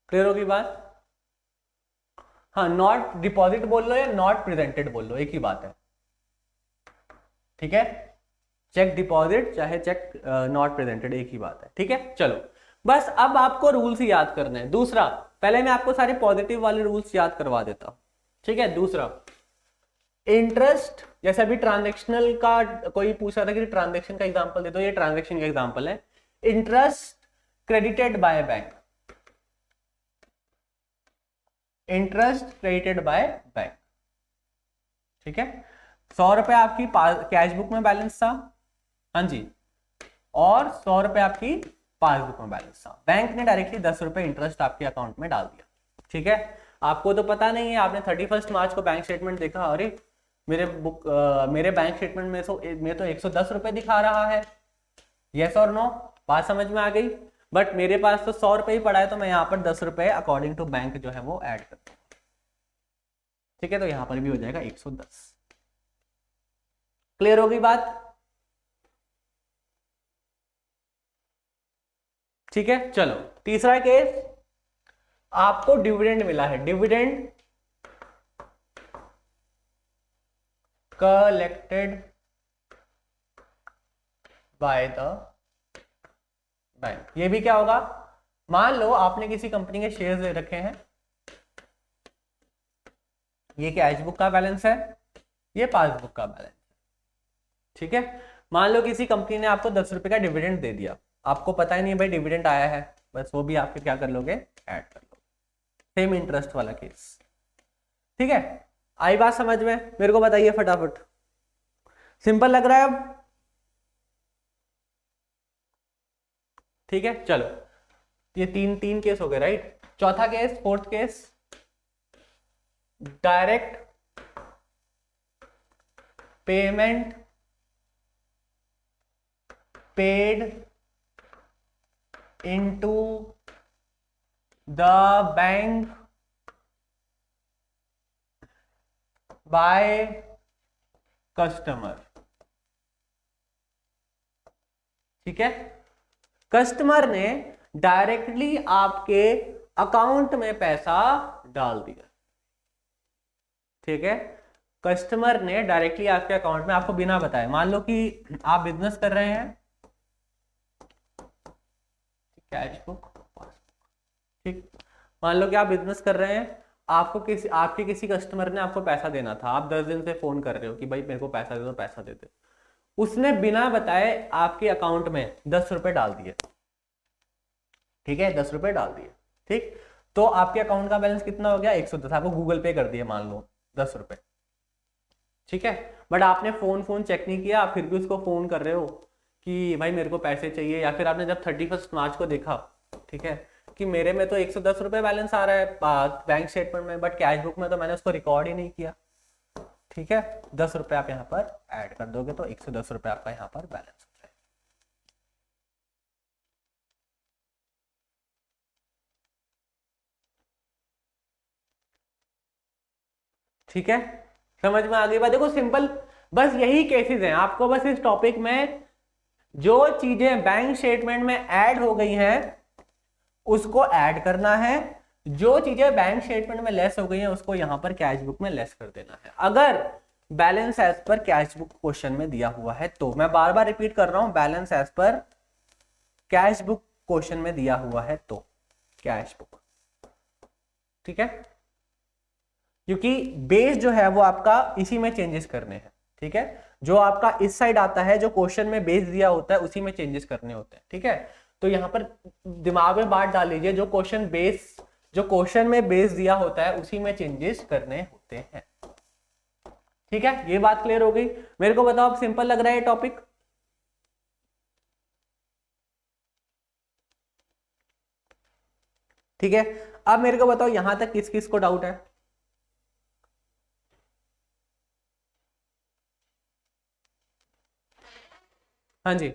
क्लियर होगी बात? हाँ, नॉट डिपॉजिट बोल लो या नॉट प्रेजेंटेड बोल लो, एक ही बात है। ठीक है, चेक डिपॉजिट चाहे चेक नॉट प्रेजेंटेड, एक ही बात है। ठीक है, चलो, बस अब आपको रूल्स ही याद करने हैं। दूसरा, पहले मैं आपको सारे पॉजिटिव वाले रूल्स याद करवा देता हूं। ठीक है, दूसरा, इंटरेस्ट, जैसे अभी ट्रांजेक्शनल का कोई पूछ रहा था कि ट्रांजेक्शन का एग्जांपल दे दो, ये ट्रांजेक्शन का एग्जांपल है। Interest credited by bank, interest credited by bank. ठीक है, 100 रुपए आपकी कैश बुक में बैलेंस था, हाँ जी, और 100 रुपए आपकी पासबुक में बैलेंस था। बैंक ने डायरेक्टली 10 रुपए इंटरेस्ट आपके अकाउंट में डाल दिया। ठीक है, आपको तो पता नहीं है, आपने 31 मार्च को बैंक स्टेटमेंट देखा, अरे मेरे बैंक स्टेटमेंट में तो 110 रुपए दिखा रहा है। यस और नो? बात समझ में आ गई? बट मेरे पास तो 100 रुपए ही पड़ा है, तो मैं यहाँ पर 10 रुपए अकॉर्डिंग टू बैंक जो है वो ऐड कर दूंगा। ठीक है, तो यहां पर भी हो जाएगा 110। क्लियर होगी बात? ठीक है, चलो, तीसरा केस, आपको डिविडेंड मिला है, dividend collected by the bank. ये भी क्या होगा? मान लो आपने किसी कंपनी के शेयर्स दे रखे हैं, ये कैश बुक का बैलेंस है, ये पासबुक का बैलेंस है। ठीक है, मान लो किसी कंपनी ने आपको 10 रुपए का डिविडेंड दे दिया, आपको पता ही नहीं भाई डिविडेंड आया है, बस वो भी आप फिर क्या कर लोगे? ऐड कर लोगे। सेम इंटरेस्ट वाला केस। ठीक है, आई बात समझ में? मेरे को बताइए फटाफट, सिंपल लग रहा है अब? ठीक है, चलो, ये तीन केस हो गए, राइट? चौथा case, fourth case, direct payment paid into the bank by customer, ठीक है। कस्टमर ने डायरेक्टली आपके अकाउंट में पैसा डाल दिया, ठीक है। कस्टमर ने डायरेक्टली आपके अकाउंट में, आपको बिना बताए, मान लो कि आप बिजनेस कर रहे हैं, कैश बुक, ठीक, मान लो कि आप बिजनेस कर रहे हैं, आपके किसी कस्टमर ने आपको पैसा देना था, आप 10 दिन से फोन कर रहे हो कि भाई मेरे को पैसा दे दो, पैसा दे दे। उसने बिना बताए आपके अकाउंट में 10 रुपए डाल दिए, ठीक है, 10 रुपए डाल दिए, ठीक। तो आपके अकाउंट का बैलेंस कितना हो गया? 110। आपको गूगल पे कर दिया मान लो 10 रुपए, ठीक है। बट आपने फोन चेक नहीं किया, फिर भी उसको फोन कर रहे हो कि भाई मेरे को पैसे चाहिए, या फिर आपने जब 31 मार्च को देखा, ठीक है, कि मेरे में तो 110 रुपए बैलेंस आ रहा है बैंक स्टेटमेंट में, बट कैश बुक में तो मैंने उसको रिकॉर्ड ही नहीं किया, ठीक है। 10 रुपए आप यहाँ पर ऐड कर दोगे तो 110 रुपए आपका यहाँ पर बैलेंस हो जाएगा। ठीक है, समझ में आ गई बात? देखो सिंपल, बस यही केसेस हैं। आपको बस इस टॉपिक में जो चीजें बैंक स्टेटमेंट में ऐड हो गई हैं उसको ऐड करना है, जो चीजें बैंक स्टेटमेंट में लेस हो गई हैं उसको यहां पर कैश बुक में लेस कर देना है, अगर balance as per cash book question में दिया हुआ है तो। मैं बार बार रिपीट कर रहा हूं, balance as per cash book question में दिया हुआ है तो कैश बुक, ठीक है। क्योंकि बेस जो है वो आपका इसी में चेंजेस करने हैं, ठीक है। जो आपका इस साइड आता है, जो क्वेश्चन में बेस दिया होता है उसी में चेंजेस करने होते हैं, ठीक है। तो यहां पर दिमाग में बात डाल लीजिए, जो क्वेश्चन में बेस दिया होता है उसी में चेंजेस करने होते हैं, ठीक है। ये बात क्लियर हो गई? मेरे को बताओ, अब सिंपल लग रहा है ये टॉपिक? ठीक है, अब मेरे को बताओ यहां तक किस किस को डाउट है? हाँ जी,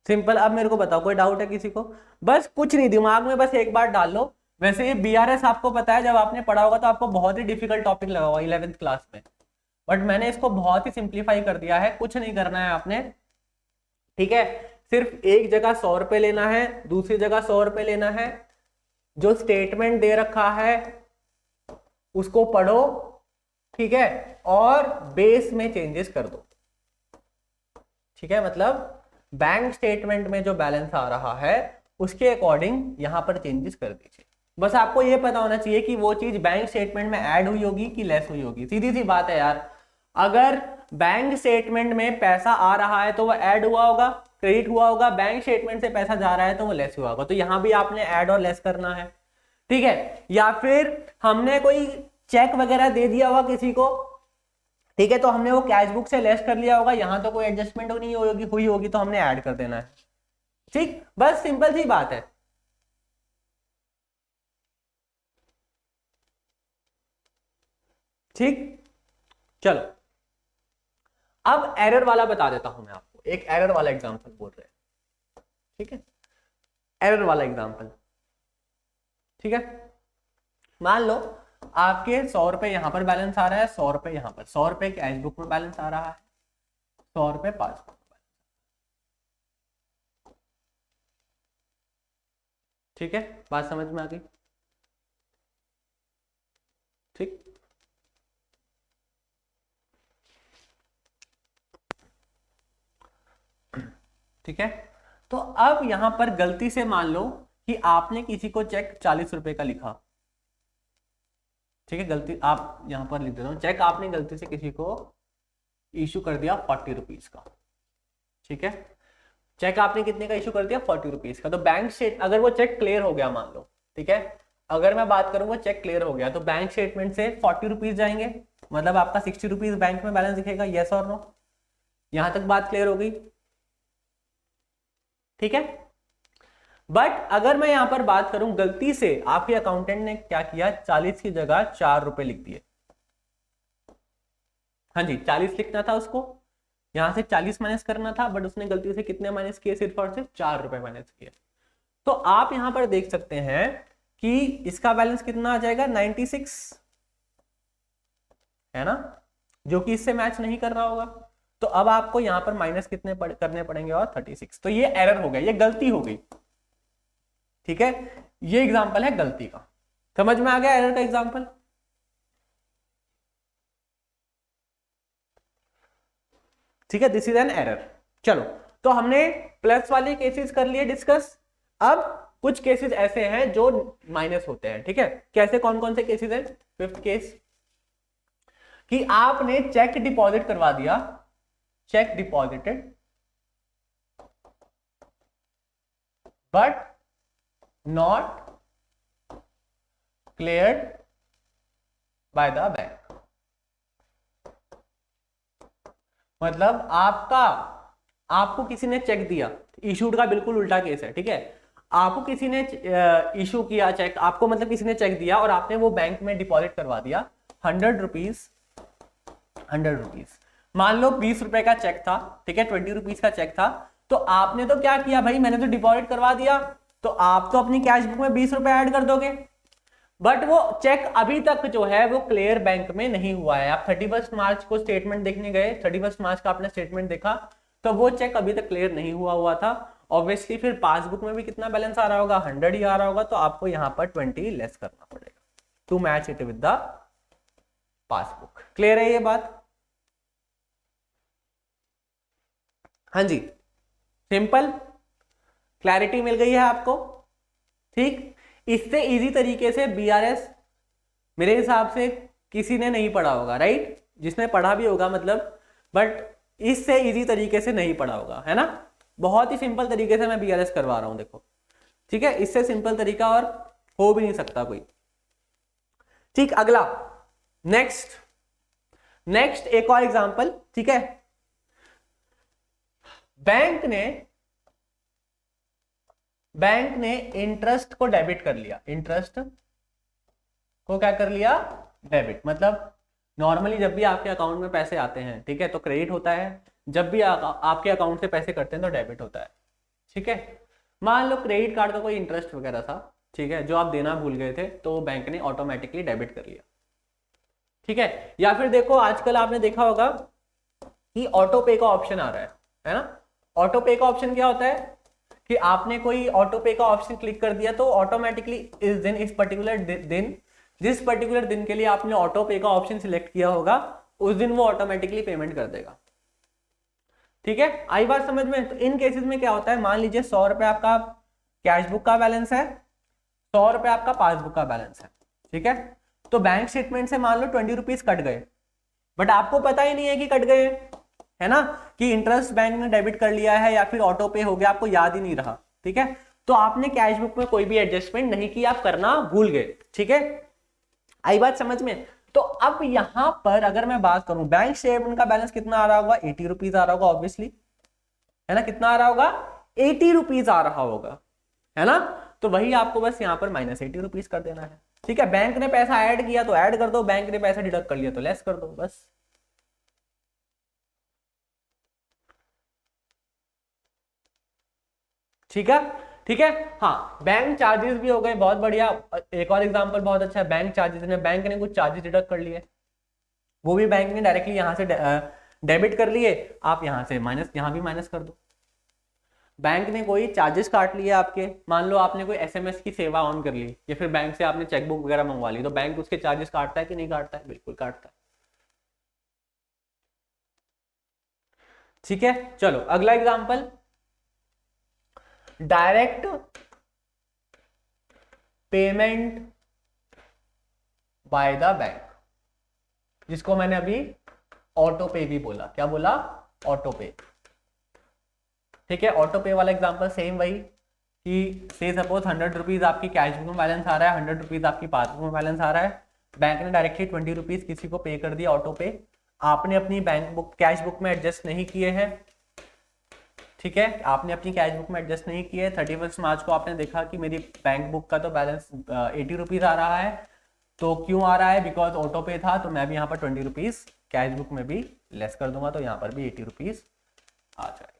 सिंपल। अब मेरे को बताओ कोई डाउट है किसी को? बस कुछ नहीं, दिमाग में बस एक बार डाल लो। वैसे ये बीआरएस आपको पता है, जब आपने पढ़ा होगा तो आपको बहुत ही डिफिकल्ट टॉपिक लगा होगा 11th क्लास में, बट मैंने इसको बहुत ही सिंप्लीफाई कर दिया है। कुछ नहीं करना है आपने, ठीक है। सिर्फ एक जगह 100 रुपए लेना है, दूसरी जगह 100 रुपए लेना है, जो स्टेटमेंट दे रखा है उसको पढ़ो, ठीक है, और बेस में चेंजेस कर दो, ठीक है। मतलब बैंक स्टेटमेंट में जो बैलेंस आ रहा है उसके अकॉर्डिंग यहां पर चेंजेस कर दीजिए। बस आपको ये पता होना चाहिए कि वो चीज बैंक स्टेटमेंट में ऐड हुई होगी कि लेस हुई होगी। सीधी सी बात है यार, अगर बैंक स्टेटमेंट में पैसा आ रहा है तो वो ऐड हुआ होगा, क्रेडिट हुआ होगा, बैंक स्टेटमेंट से पैसा जा रहा है तो वो लेस हुआ होगा। तो यहां भी आपने ऐड और लेस करना है, ठीक है। या फिर हमने कोई चेक वगैरह दे दिया होगा किसी को, ठीक है, तो हमने वो कैश बुक से लेस कर लिया होगा, यहां तो कोई एडजस्टमेंट नहीं हुई होगी तो हमने ऐड कर देना है, ठीक। बस सिंपल सी बात है, ठीक। चलो अब एरर वाला बता देता हूं मैं आपको, एक एरर वाला एग्जांपल बोल रहे हैं, ठीक है। एरर वाला एग्जांपल, ठीक है। मान लो आपके 100 रुपए यहां पर बैलेंस आ रहा है, 100 रुपए यहां पर, 100 रुपए कैश बुक में बैलेंस आ रहा है, 100 रुपए पासबुक में, ठीक है। बात समझ में आ गई? ठीक, ठीक है। तो अब यहां पर गलती से मान लो कि आपने किसी को चेक 40 रुपए का लिखा, ठीक है। गलती आप यहां पर लिख देता हूं, चेक आपने गलती से किसी को इशू कर दिया 40 रुपीज का, ठीक है। चेक आपने कितने का इशू कर दिया? 40 रुपीज का। तो बैंक स्टेट, अगर वो चेक क्लियर हो गया मान लो, ठीक है, अगर मैं बात करूं वो चेक क्लियर हो गया तो बैंक स्टेटमेंट से 40 रुपीज जाएंगे, मतलब आपका 60 रुपीज बैंक में बैलेंस दिखेगा, यस और नो? यहां तक बात क्लियर हो गई, ठीक है। बट अगर मैं यहां पर बात करूं, गलती से आपके अकाउंटेंट ने क्या किया, 40 की जगह 4 रुपए लिख दिए, हाँ जी, 40 लिखना था उसको, यहां से 40 माइनस करना था, बट उसने गलती से कितने माइनस किए? सिर्फ और सिर्फ 4 रुपए माइनस किए। तो आप यहां पर देख सकते हैं कि इसका बैलेंस कितना आ जाएगा 96, है ना, जो कि इससे मैच नहीं कर रहा होगा। तो अब आपको यहां पर माइनस कितने करने पड़ेंगे और 36। तो ये एरर हो गया, ये गलती हो गई, ठीक है। ये एग्जांपल है गलती का, समझ में आ गया एरर का एग्जांपल। ठीक है, दिस इज एन एरर। चलो, तो हमने प्लस वाले केसेस कर लिए डिस्कस। अब कुछ केसेस ऐसे हैं जो माइनस होते हैं, ठीक है। कैसे, कौन कौन से केसेस हैं? फिफ्थ केस, कि आपने चेक डिपॉजिट करवा दिया, check deposited but not cleared bye the bank. मतलब आपको किसी ने चेक दिया, इशूड का बिल्कुल उल्टा केस है, ठीक है। आपको किसी ने इशू किया चेक, आपको मतलब किसी ने चेक दिया और आपने वो बैंक में डिपॉजिट करवा दिया 100 रुपीज, 100 रुपीज। मान लो 20 रुपए का चेक था, ठीक है, 20 रुपीज का चेक था। तो आपने तो क्या किया भाई, मैंने तो डिपॉजिट करवा दिया, तो आप तो अपनी कैश बुक में 20 रुपए ऐड कर दोगे। बट वो चेक अभी तक जो है वो क्लियर बैंक में नहीं हुआ है। आप 31 मार्च को स्टेटमेंट देखने गए, 31 मार्च का आपने स्टेटमेंट देखा, तो वो चेक अभी तक क्लियर नहीं हुआ था। ऑब्वियसली फिर पासबुक में भी कितना बैलेंस आ रहा होगा, 100 ही आ रहा होगा। तो आपको यहां पर 20 लेस करना पड़ेगा to match it with the passbook. Clear है ये बात? हाँ जी, सिंपल, क्लैरिटी मिल गई है आपको, ठीक। इससे इजी तरीके से बीआरएस मेरे हिसाब से किसी ने नहीं पढ़ा होगा, राइट। जिसने पढ़ा भी होगा मतलब, बट इससे इजी तरीके से नहीं पढ़ा होगा, है ना। बहुत ही सिंपल तरीके से मैं बीआरएस करवा रहा हूं, देखो, ठीक है। इससे सिंपल तरीका और हो भी नहीं सकता कोई, ठीक। अगला, नेक्स्ट एक और एग्जांपल, ठीक है। बैंक ने इंटरेस्ट को डेबिट कर लिया, इंटरेस्ट को क्या कर लिया, डेबिट। मतलब नॉर्मली जब भी आपके अकाउंट में पैसे आते हैं, ठीक है, तो क्रेडिट होता है। जब भी आपके अकाउंट से पैसे कटते हैं तो डेबिट होता है, ठीक है। मान लो क्रेडिट कार्ड का कोई इंटरेस्ट वगैरह था, ठीक है, जो आप देना भूल गए थे, तो बैंक ने ऑटोमेटिकली डेबिट कर लिया, ठीक है। या फिर देखो, आजकल आपने देखा होगा कि ऑटो पे का ऑप्शन आ रहा है ना। ऑटो पे का ऑप्शन क्या होता है कि आपने कोई ऑटो पे का ऑप्शन क्लिक कर दिया तो ऑटोमेटिकली इस दिन, इस पर्टिकुलर दिन, जिस पर्टिकुलर दिन के लिए आपने ऑटो पे का ऑप्शन सिलेक्ट किया होगा, उस दिन वो ऑटोमेटिकली पेमेंट कर देगा, ठीक है। आई बात समझ में? तो इन केसेस में क्या होता है, मान लीजिए 100 रुपए आपका कैश बुक का बैलेंस है, 100 रुपए आपका पासबुक का बैलेंस है, ठीक है। तो बैंक स्टेटमेंट से मान लो 20 रुपीज कट गए, बट आपको पता ही नहीं है कि कट गए, है ना, कि इंटरेस्ट बैंक ने डेबिट कर लिया है या फिर ऑटो पे हो गया, आपको याद ही नहीं रहा, ठीक है। तो आपने कैश बुक में कोई भी एडजस्टमेंट नहीं की, आप करना भूल गए, ठीक है। आई बात समझ में? तो अब यहां पर अगर मैं बात करूं, बैंक स्टेटमेंट का बैलेंस कितना आ रहा होगा, 80 रुपीज आ रहा होगा, ऑब्वियसली, है ना। कितना आ रहा होगा, 80 रुपीज आ रहा होगा, है ना। तो वही आपको बस यहां पर -80 रुपीज कर देना है, ठीक है। बैंक ने पैसा ऐड किया तो ऐड कर दो, बैंक ने पैसा डिडक्ट कर लिया तो लेस कर दो, बस। ठीक है, ठीक है। हाँ, बैंक चार्जेस भी हो गए, बहुत बढ़िया। एक और एग्जांपल बहुत अच्छा है, बैंक चार्जेस ने, बैंक ने कुछ चार्जेस डिडक्ट कर लिए, वो भी बैंक ने डायरेक्टली यहां से डेबिट कर लिए, आप यहां से माइनस, यहां भी माइनस कर दो। बैंक ने कोई चार्जेस काट लिए आपके, मान लो आपने कोई एसएमएस की सेवा ऑन कर ली या फिर बैंक से आपने चेकबुक वगैरह मंगवा ली, तो बैंक उसके चार्जेस काटता है कि नहीं काटता है? बिल्कुल काटता है, ठीक है। चलो अगला example, direct payment by the bank, जिसको मैंने अभी ऑटो पे भी बोला। क्या बोला? ऑटो पे, ठीक है। ऑटो पे वाला एग्जांपल सेम वही, कि से सपोज 100 रुपीज आपकी कैश बुक में बैलेंस आ रहा है, 100 रुपीज आपकी पासबुक में बैलेंस आ रहा है, बैंक ने डायरेक्टली 20 रुपीज किसी को पे कर दिया ऑटो पे, आपने अपनी बैंक बुक, कैश बुक में एडजस्ट नहीं किए हैं, ठीक है। आपने अपनी कैश बुक में एडजस्ट नहीं किए, 31 मार्च को आपने देखा कि मेरी बैंक बुक का तो बैलेंस 80 रुपीज आ रहा है, तो क्यों आ रहा है? बिकॉज ऑटो पे था, तो मैं भी यहाँ पर 20 रुपीज कैश बुक में भी लेस कर दूंगा, तो यहाँ पर भी 80 रुपीज आ जाएगा।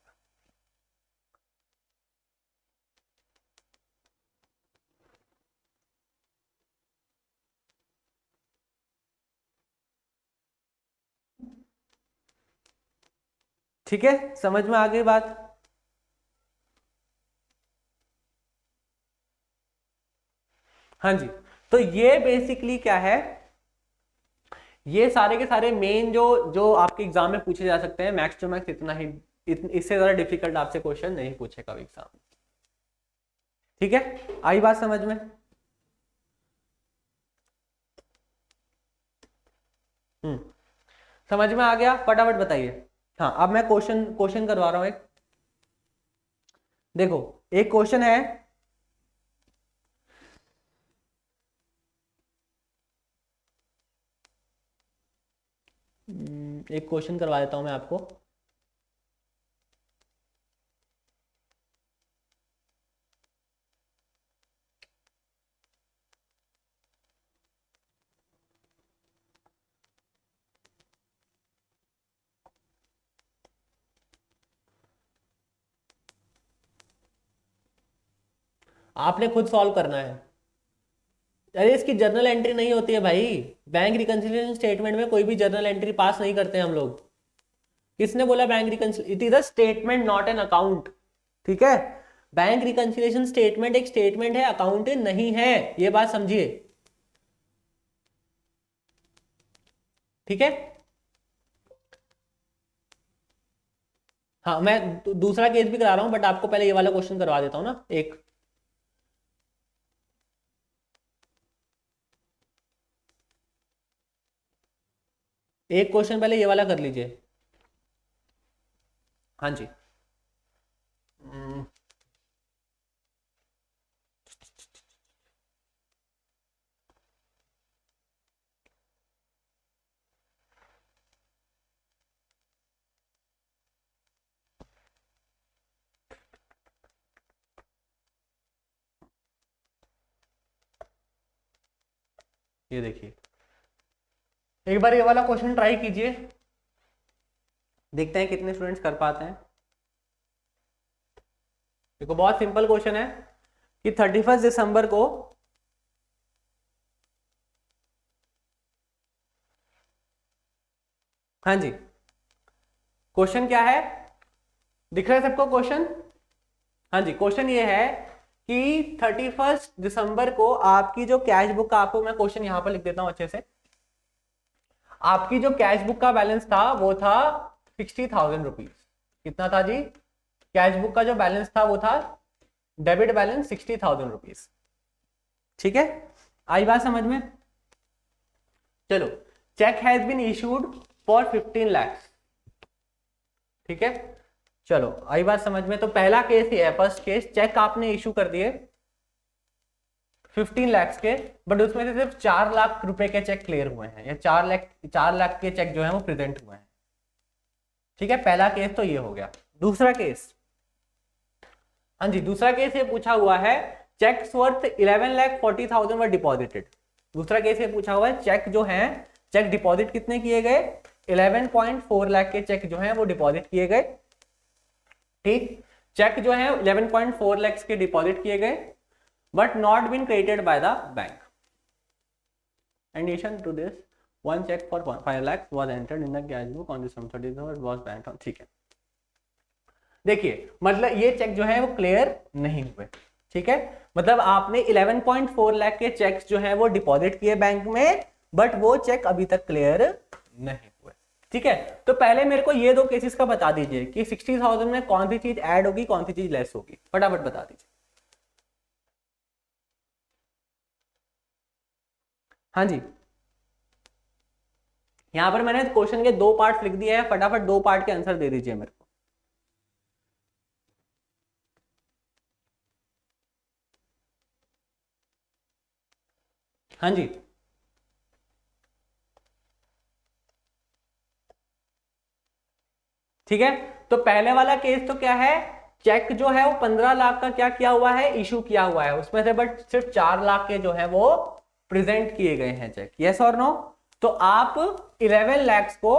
ठीक है, समझ में आ गई बात? हाँ जी, तो ये बेसिकली क्या है, ये सारे के सारे मेन जो जो आपके एग्जाम में पूछे जा सकते हैं, मैक्स टू मैक्स इतना ही, इससे ज्यादा डिफिकल्ट आपसे क्वेश्चन नहीं पूछेगा एग्जाम। ठीक है, आई बात समझ में? समझ में आ गया? फटाफट बताइए। हाँ, अब मैं क्वेश्चन क्वेश्चन करवा रहा हूं एक। देखो, एक क्वेश्चन है, एक क्वेश्चन करवा देता हूं मैं आपको। आपने खुद सॉल्व करना है। अरे इसकी जर्नल एंट्री नहीं होती है भाई, बैंक रिकंसिलिएशन स्टेटमेंट में कोई भी जर्नल एंट्री पास नहीं करते हम लोग। किसने बोला bank reconciliation? It is a statement not an account. ठीक है, बैंक रिकंसिलिएशन स्टेटमेंट एक स्टेटमेंट है, अकाउंट नहीं है, ये बात समझिए। ठीक है, हाँ मैं दूसरा केस भी करा रहा हूं, बट आपको पहले ये वाला क्वेश्चन करवा देता हूं ना एक। एक क्वेश्चन पहले ये वाला कर लीजिए। हाँ जी, ये देखिए, एक बार ये वाला क्वेश्चन ट्राई कीजिए, देखते हैं कितने स्टूडेंट्स कर पाते हैं। देखो, बहुत सिंपल क्वेश्चन है कि 31 दिसंबर को हाँ जी, क्वेश्चन क्या है, दिख रहा है सबको क्वेश्चन? हाँ जी, क्वेश्चन ये है कि 31 दिसंबर को आपकी जो कैश बुक का, आपको मैं क्वेश्चन यहां पर लिख देता हूं अच्छे से। आपकी जो कैश बुक का बैलेंस था वो था 60,000 रुपीज। कितना था जी? कैश बुक का जो बैलेंस था वो था डेबिट बैलेंस 60,000 रुपीज। ठीक है, आई बात समझ में? चलो, cheque has been issued for 15 lakh. ठीक है, चलो आई बात समझ में? तो पहला केस ही है, फर्स्ट केस, चेक आपने इशू कर दिए 15 लाख के, बट उसमें से सिर्फ 4 लाख रुपए के चेक क्लियर हुए हैं, या 4 लाख के चेक जो है वो प्रेजेंट हुए हैं। ठीक है, पहला केस तो ये हो गया। दूसरा केस, हाँ जी, दूसरा केस ये पूछा हुआ है, चेक्स वर्थ 11,40,000 वर डिपॉजिटेड। दूसरा केस ये पूछा हुआ है, चेक जो है, चेक डिपॉजिट कितने किए गए? 11.4 लाख के चेक जो है वो डिपॉजिट किए गए। ठीक, चेक जो है 11.4 लाख के डिपॉजिट किए गए, but not been credited by the bank. Addition to this, one check for 5 lakhs was entered in the cash book on December 31st was banked on। ठीक है, देखिए मतलब ये चेक जो है वो क्लियर नहीं हुए। ठीक है, मतलब आपने 11.4 लाख के चेक्स जो है वो डिपॉजिट किए बैंक में, बट वो चेक अभी तक क्लियर नहीं हुए। ठीक है, तो पहले मेरे को ये दो केसेस का बता दीजिए कि 60,000 में कौन सी चीज ऐड होगी, कौन सी चीज लेस होगी, फटाफट बता दीजिए। हाँ जी, यहां पर मैंने क्वेश्चन के 2 पार्ट लिख दिए हैं, फटाफट 2 पार्ट के आंसर दे दीजिए मेरे को। हाँ जी, ठीक है, तो पहले वाला केस तो क्या है, चेक जो है वो 15 लाख का क्या किया हुआ है, इशू किया हुआ है, उसमें से बट सिर्फ 4 लाख के जो है वो प्रेजेंट किए गए हैं चेक, यस और नो? तो आप 11 लाख को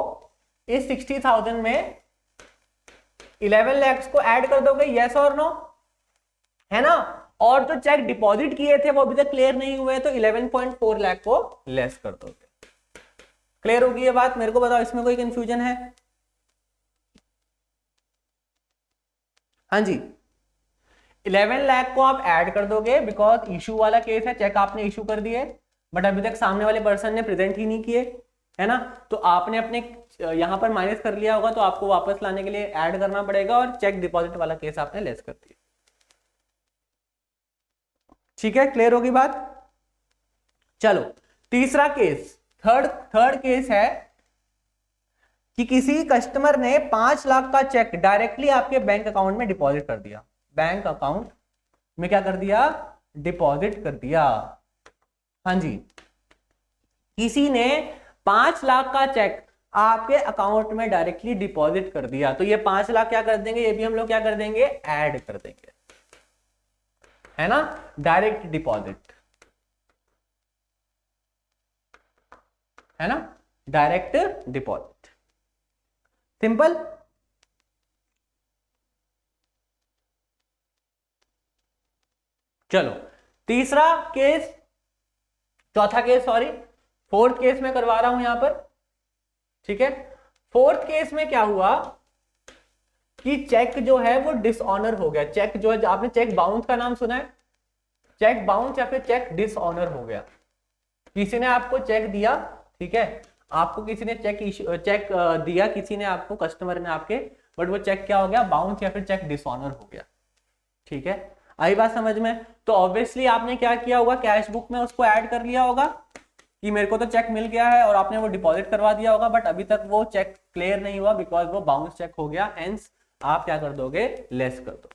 इस 60,000 में 11 लाख को ऐड कर दोगे, यस और नो, है ना? और जो चेक डिपॉजिट किए थे वो अभी तक क्लियर नहीं हुए, तो 11.4 लाख को लेस कर दोगे। क्लियर होगी ये बात? मेरे को बताओ, इसमें कोई कंफ्यूजन है? हाँ जी, 11 लाख को आप ऐड कर दोगे बिकॉज इशू वाला केस है, चेक आपने इशू कर दिए बट अभी तक सामने वाले पर्सन ने प्रेजेंट ही नहीं किए, है ना, तो आपने अपने यहां पर माइनस कर लिया होगा, तो आपको वापस लाने के लिए ऐड करना पड़ेगा और चेक डिपॉजिट वाला केस आपने लेस कर दिया। ठीक है, क्लियर होगी बात। चलो तीसरा केस, थर्ड केस है कि किसी कस्टमर ने 5 लाख का चेक डायरेक्टली आपके बैंक अकाउंट में डिपॉजिट कर दिया, बैंक अकाउंट में क्या कर दिया, डिपॉजिट कर दिया। हाँ जी, किसी ने 5 लाख का चेक आपके अकाउंट में डायरेक्टली डिपॉजिट कर दिया, तो ये 5 लाख क्या कर देंगे, ये भी हम लोग क्या कर देंगे, ऐड कर देंगे, है ना, डायरेक्ट डिपॉजिट, है ना, डायरेक्ट डिपॉजिट, सिंपल। चलो तीसरा केस, चौथा केस सॉरी, फोर्थ केस में करवा रहा हूं यहां पर। ठीक है, फोर्थ केस में क्या हुआ कि चेक जो है वो डिसऑनर हो गया, चेक जो है, आपने चेक बाउंस का नाम सुना है, चेक बाउंस या फिर चेक डिसऑनर हो गया। किसी ने आपको चेक दिया, ठीक है, आपको किसी ने चेक दिया, किसी ने आपको, कस्टमर ने आपके, बट वो चेक क्या हो गया, बाउंस या फिर चेक डिसऑनर हो गया। ठीक है, आई बात समझ में। तो ऑब्वियसली आपने क्या किया होगा, कैश बुक में उसको ऐड कर लिया होगा कि मेरे को तो चेक मिल गया है, और आपने वो डिपॉजिट करवा दिया होगा, बट अभी तक वो चेक क्लियर नहीं हुआ बिकॉज वो बाउंस चेक हो गया, हेंस आप क्या कर दोगे, लेस कर दो।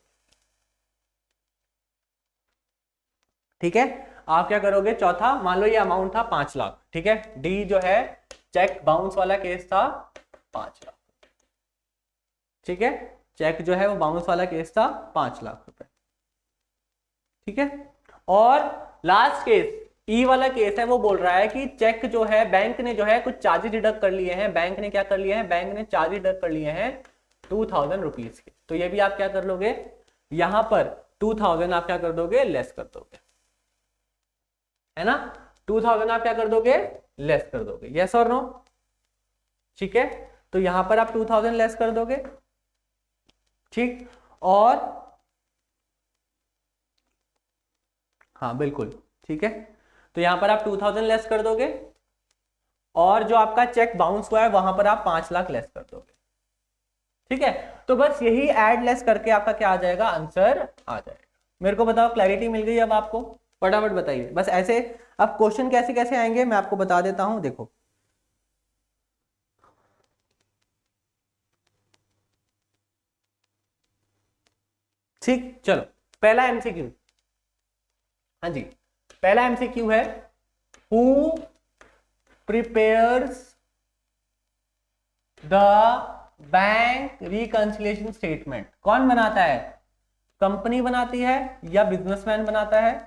ठीक है, आप क्या करोगे, चौथा, मान लो ये अमाउंट था 5 लाख, ठीक है, डी जो है चेक बाउंस वाला केस था 5 लाख, ठीक है, चेक जो है वो बाउंस वाला केस था 5 लाख रुपए। ठीक है, और लास्ट केस, ई वाला केस है, वो बोल रहा है कि चेक जो है, बैंक ने जो है कुछ चार्जेस डिडक्ट कर लिए हैं, बैंक ने क्या कर लिए हैं, बैंक ने चार्जेस डिडक्ट कर लिए हैं 2000 रुपीज के, तो ये भी आप क्या कर लोगे, यहां पर 2000 आप क्या कर दोगे, लेस कर दोगे, है ना, 2000 आप क्या कर दोगे, लेस कर दोगे, यस और नो। ठीक है, तो यहां पर आप 2000 लेस कर दोगे, ठीक, और हाँ बिल्कुल, ठीक है, तो यहां पर आप 2000 लेस कर दोगे, और जो आपका चेक बाउंस हुआ है वहां पर आप 5 लाख लेस कर दोगे। ठीक है, तो बस यही ऐड लेस करके आपका क्या आ जाएगा, आंसर आ जाएगा। मेरे को बताओ, क्लैरिटी मिल गई अब आपको, फटाफट बताइए बस ऐसे। अब क्वेश्चन कैसे कैसे आएंगे मैं आपको बता देता हूं, देखो ठीक, चलो पहला एमसीक्यू, हाँ जी, पहला एमसीक्यू है, who prepares the bank reconciliation statement, कौन बनाता है, कंपनी बनाती है या बिजनेसमैन बनाता है,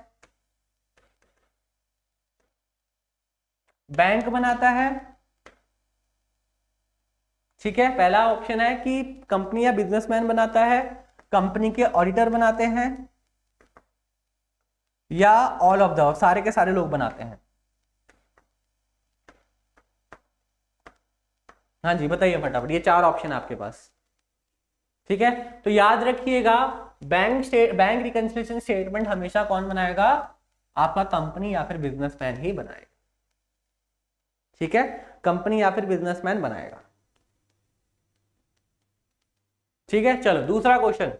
बैंक बनाता है। ठीक है, पहला ऑप्शन है कि कंपनी या बिजनेसमैन बनाता है, कंपनी के ऑडिटर बनाते हैं, या ऑल ऑफ द, सारे के सारे लोग बनाते हैं। हाँ जी बताइए फटाफट, ये 4 ऑप्शन है आपके पास। ठीक है, तो याद रखिएगा, बैंक रिकंसिलिएशन स्टेटमेंट हमेशा कौन बनाएगा, आपका कंपनी या फिर बिजनेसमैन ही बनाएगा। ठीक है, कंपनी या फिर बिजनेसमैन बनाएगा। ठीक है, चलो दूसरा क्वेश्चन,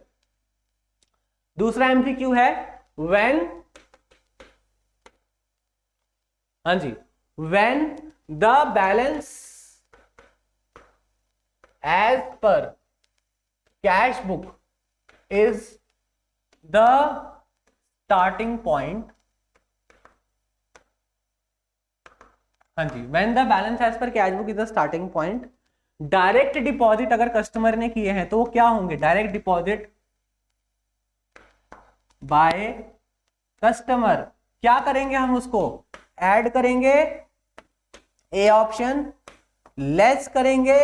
दूसरा एमसीक्यू है, व्हेन, हाँ जी, when the balance as per cash book is the starting point, हाँ जी, when the balance as per cash book is the starting point, direct deposit अगर कस्टमर ने किए हैं तो वो क्या होंगे, डायरेक्ट डिपॉजिट बाय कस्टमर, क्या करेंगे हम उसको, ऐड करेंगे, ए ऑप्शन, लेस करेंगे,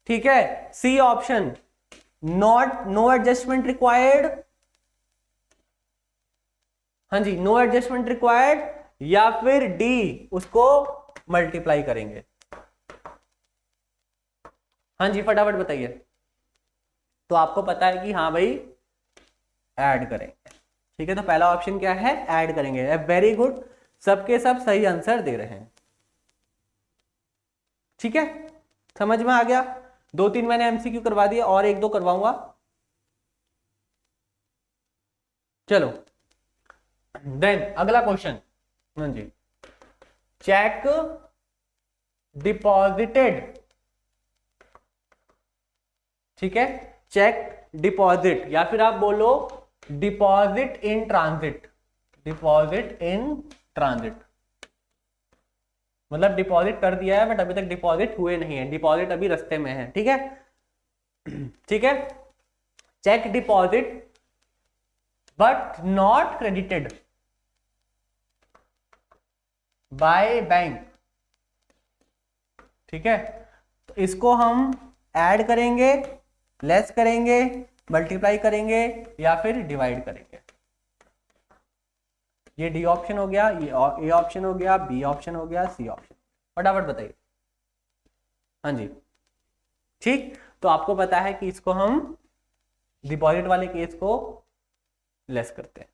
ठीक है, C option, no adjustment required, हाँ जी, नो एडजस्टमेंट रिक्वायर्ड, या फिर डी उसको मल्टीप्लाई करेंगे। हाँ जी फटाफट बताइए। तो आपको पता है कि हाँ भाई ऐड करेंगे। ठीक है, तो पहला ऑप्शन क्या है, ऐड करेंगे। वेरी गुड, सबके सब सही आंसर दे रहे हैं। ठीक है, समझ में आ गया। 2-3 मैंने एमसीक्यू करवा दिए, और 1-2 करवाऊंगा। चलो देन अगला क्वेश्चन। हाँ जी, चेक डिपॉजिटेड, ठीक है, चेक डिपॉजिट, या फिर आप बोलो deposit in transit, deposit in transit, मतलब डिपॉजिट कर दिया है बट अभी तक डिपॉजिट हुए नहीं है, डिपॉजिट अभी रास्ते में है। ठीक है, ठीक है, cheque deposit but not credited by bank. ठीक है, तो इसको हम ऐड करेंगे, लेस करेंगे, मल्टीप्लाई करेंगे, या फिर डिवाइड करेंगे। ये डी ऑप्शन हो गया, ये ए ऑप्शन हो गया, बी ऑप्शन हो गया, सी ऑप्शन। फटाफट बताइए। हाँ जी, ठीक, तो आपको पता है कि इसको हम डिपॉजिट वाले केस को लेस करते हैं।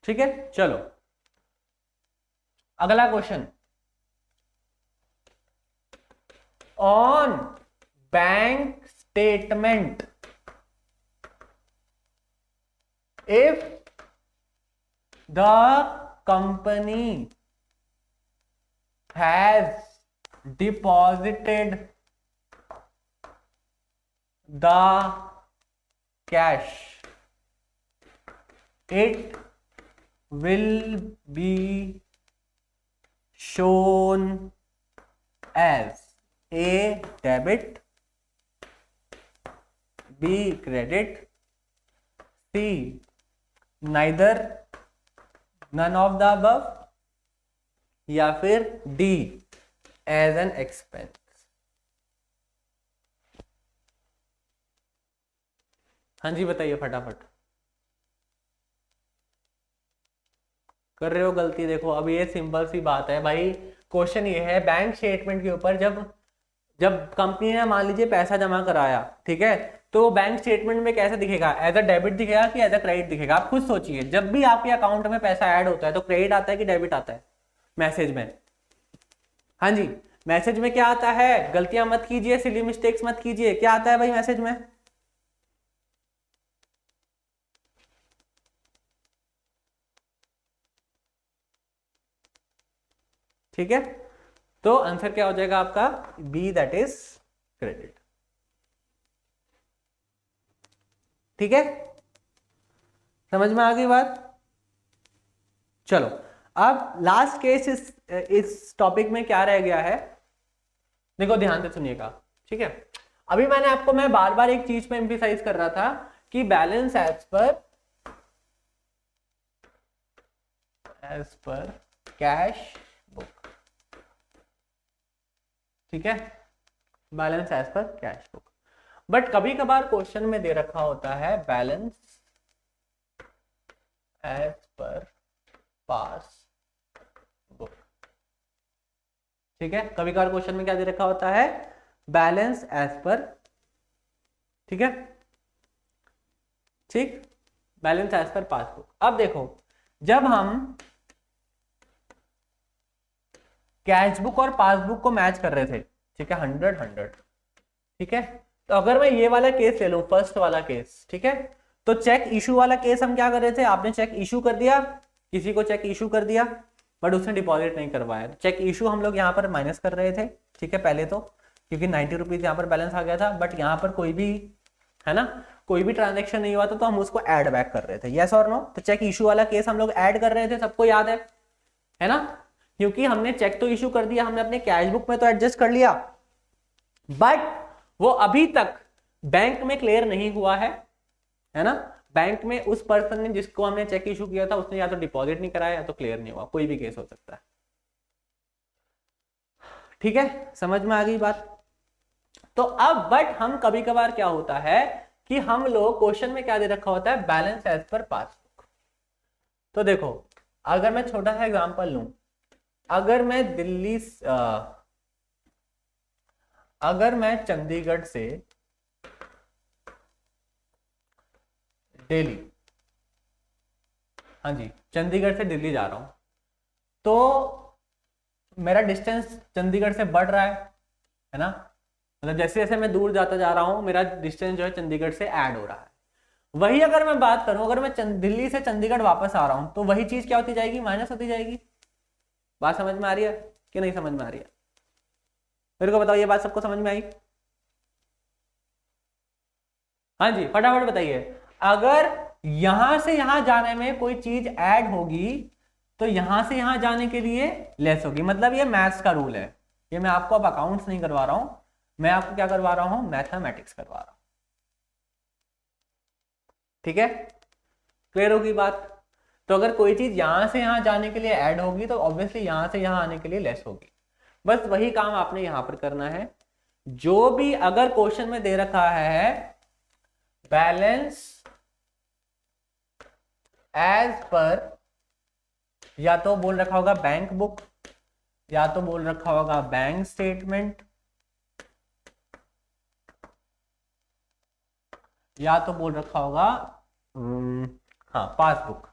ठीक है, चलो अगला question. On bank statement, if the company has deposited the cash, it will be shown as A debit, B credit, C neither none of the above, या फिर D as an expense। हाँ जी बताइए फटाफट। कर रहे हो गलती, देखो अब ये सिंपल सी बात है भाई। क्वेश्चन ये है बैंक स्टेटमेंट के ऊपर, जब जब कंपनी ने मान लीजिए पैसा जमा कराया, ठीक है, तो बैंक स्टेटमेंट में कैसे दिखेगा, एज अ डेबिट दिखेगा कि एज अ क्रेडिट दिखेगा। आप खुद सोचिए, जब भी आपके अकाउंट में पैसा ऐड होता है तो क्रेडिट आता है कि डेबिट आता है मैसेज में। हाँ जी, मैसेज में क्या आता है, गलतियां मत कीजिए, सिली मिस्टेक्स मत कीजिए, क्या आता है भाई मैसेज में? ठीक है, तो आंसर क्या हो जाएगा आपका, बी, दैट इज क्रेडिट। ठीक है, समझ में आ गई बात। चलो अब लास्ट केस इस टॉपिक में क्या रह गया है, देखो ध्यान से सुनिएगा। ठीक है, अभी मैं बार बार एक चीज पे एम्फिसाइज कर रहा था कि balance as per cash book. ठीक है, balance as per cash book, but कभी कभार क्वेश्चन में दे रखा होता है बैलेंस एज पर पास बुक। ठीक है, कभी कभार क्वेश्चन में क्या दे रखा होता है, बैलेंस एज पर, ठीक है, ठीक, बैलेंस एज पर पासबुक। अब देखो, जब हम कैश बुक और पासबुक को मैच कर रहे थे, ठीक है, 100-100, ठीक है, तो अगर मैं ये वाला केस ले लूं, फर्स्ट वाला केस, ठीक है, तो चेक इशू वाला केस हम क्या कर रहे थे, आपने चेक इशू कर दिया, किसी को चेक इशू कर दिया बट उसने डिपॉजिट नहीं करवाया, चेक इशू हम लोग यहाँ पर माइनस कर रहे थे। ठीक है, पहले तो क्योंकि 90 रुपीज यहाँ पर बैलेंस आ गया था, बट यहाँ पर कोई भी, है ना, कोई भी ट्रांजेक्शन नहीं हुआ था, तो हम उसको ऐड बैक कर रहे थे, यस और नो। तो चेक इशू वाला केस हम लोग ऐड कर रहे थे, सबको याद है ना, क्योंकि हमने चेक तो इशू कर दिया, हमने अपने कैश बुक में तो एडजस्ट कर लिया, बट वो अभी तक बैंक में क्लियर नहीं हुआ है ना, बैंक में उस पर्सन ने जिसको हमने चेक इशू किया था उसने या तो डिपॉजिट नहीं कराया या तो क्लियर नहीं हुआ, कोई भी केस हो सकता है। ठीक है, समझ में आ गई बात। तो अब बट हम कभी कभार क्या होता है कि हम लोग क्वेश्चन में क्या दे रखा होता है, बैलेंस एज पर पासबुक। तो देखो, अगर मैं छोटा सा एग्जांपल लूं, अगर मैं दिल्ली अगर मैं चंडीगढ़ से दिल्ली, हाँ जी, चंडीगढ़ से दिल्ली जा रहा हूं, तो मेरा डिस्टेंस चंडीगढ़ से बढ़ रहा है ना, मतलब जैसे जैसे मैं दूर जाता जा रहा हूं मेरा डिस्टेंस जो है चंडीगढ़ से ऐड हो रहा है। वही अगर मैं बात करूं, अगर मैं दिल्ली से चंडीगढ़ वापस आ रहा हूं तो वही चीज क्या होती जाएगी, माइनस होती जाएगी। बात समझ में आ रही है कि नहीं समझ में आ रही है? मेरे को बताओ, ये बात सबको समझ में आई? हाँ जी, फटाफट बताइए। अगर यहां से यहां जाने में कोई चीज ऐड होगी तो यहां से यहां जाने के लिए लेस होगी। मतलब ये मैथ्स का रूल है, ये मैं आपको अब अकाउंट्स नहीं करवा रहा हूं, मैं आपको क्या करवा रहा हूं, मैथमेटिक्स करवा रहा हूं। ठीक है, क्लियर होगी बात? तो अगर कोई चीज यहां से यहां जाने के लिए ऐड होगी तो ऑब्वियसली यहां से यहां आने के लिए लेस होगी। बस वही काम आपने यहां पर करना है। जो भी अगर क्वेश्चन में दे रखा है बैलेंस एज पर, या तो बोल रखा होगा बैंक बुक, या तो बोल रखा होगा बैंक स्टेटमेंट, या तो बोल रखा होगा हाँ पासबुक।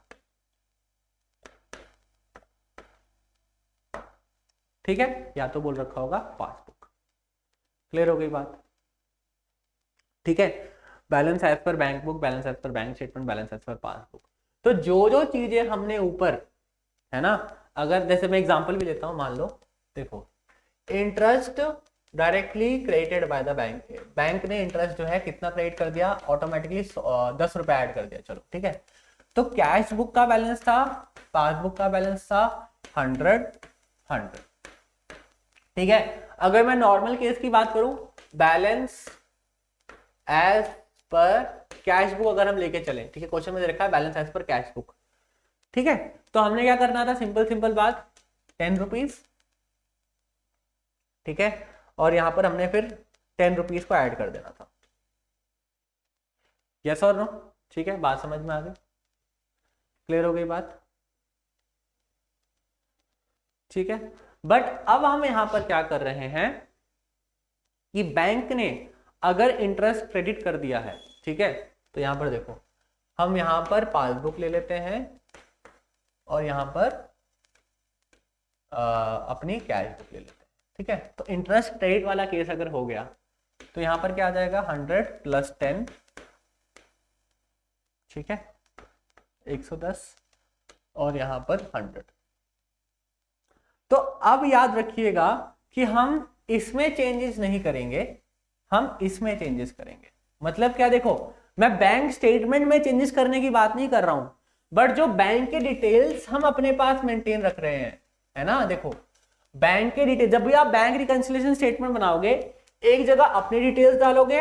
ठीक है, या तो बोल रखा होगा पासबुक। क्लियर हो गई बात? ठीक है, balance as per bank book, balance as per bank statement, balance as per passbook. तो जो जो चीजें हमने ऊपर, है ना, अगर जैसे मैं एग्जांपल भी लेता हूं, मान लो देखो, interest directly credited by the bank, bank ने इंटरेस्ट जो है कितना क्रेडिट कर दिया, ऑटोमेटिकली 10 रुपए ऐड कर दिया। चलो ठीक है, तो कैश बुक का बैलेंस था, पासबुक का बैलेंस था 100। ठीक है, अगर मैं नॉर्मल केस की बात करूं, balance as per cash book अगर हम लेके चले, ठीक है, क्वेश्चन में दे रखा है balance as per cash book. ठीक है, तो हमने क्या करना था, सिंपल सिंपल बात, 10 रुपीज। ठीक है, और यहां पर हमने फिर 10 रुपीज को ऐड कर देना था। यस और नो? ठीक है, बात समझ में आ गई? क्लियर हो गई बात? ठीक है, बट अब हम यहां पर क्या कर रहे हैं कि बैंक ने अगर इंटरेस्ट क्रेडिट कर दिया है, ठीक है, तो यहां पर देखो, हम यहां पर पासबुक ले लेते हैं और यहां पर अपनी कैश बुक ले लेते हैं। ठीक है, तो इंटरेस्ट क्रेडिट वाला केस अगर हो गया तो यहां पर क्या आ जाएगा, 100 + 10, ठीक है, 110, और यहां पर 100। तो अब याद रखिएगा कि हम इसमें चेंजेस नहीं करेंगे, हम इसमें चेंजेस करेंगे। मतलब क्या, देखो मैं बैंक स्टेटमेंट में चेंजेस करने की बात नहीं कर रहा हूं, बट जो बैंक के डिटेल्स हम अपने पास मेंटेन रख रहे हैं, है ना। देखो बैंक के डिटेल, जब भी आप बैंक रिकंसिलिएशन स्टेटमेंट बनाओगे, एक जगह अपनी डिटेल्स डालोगे,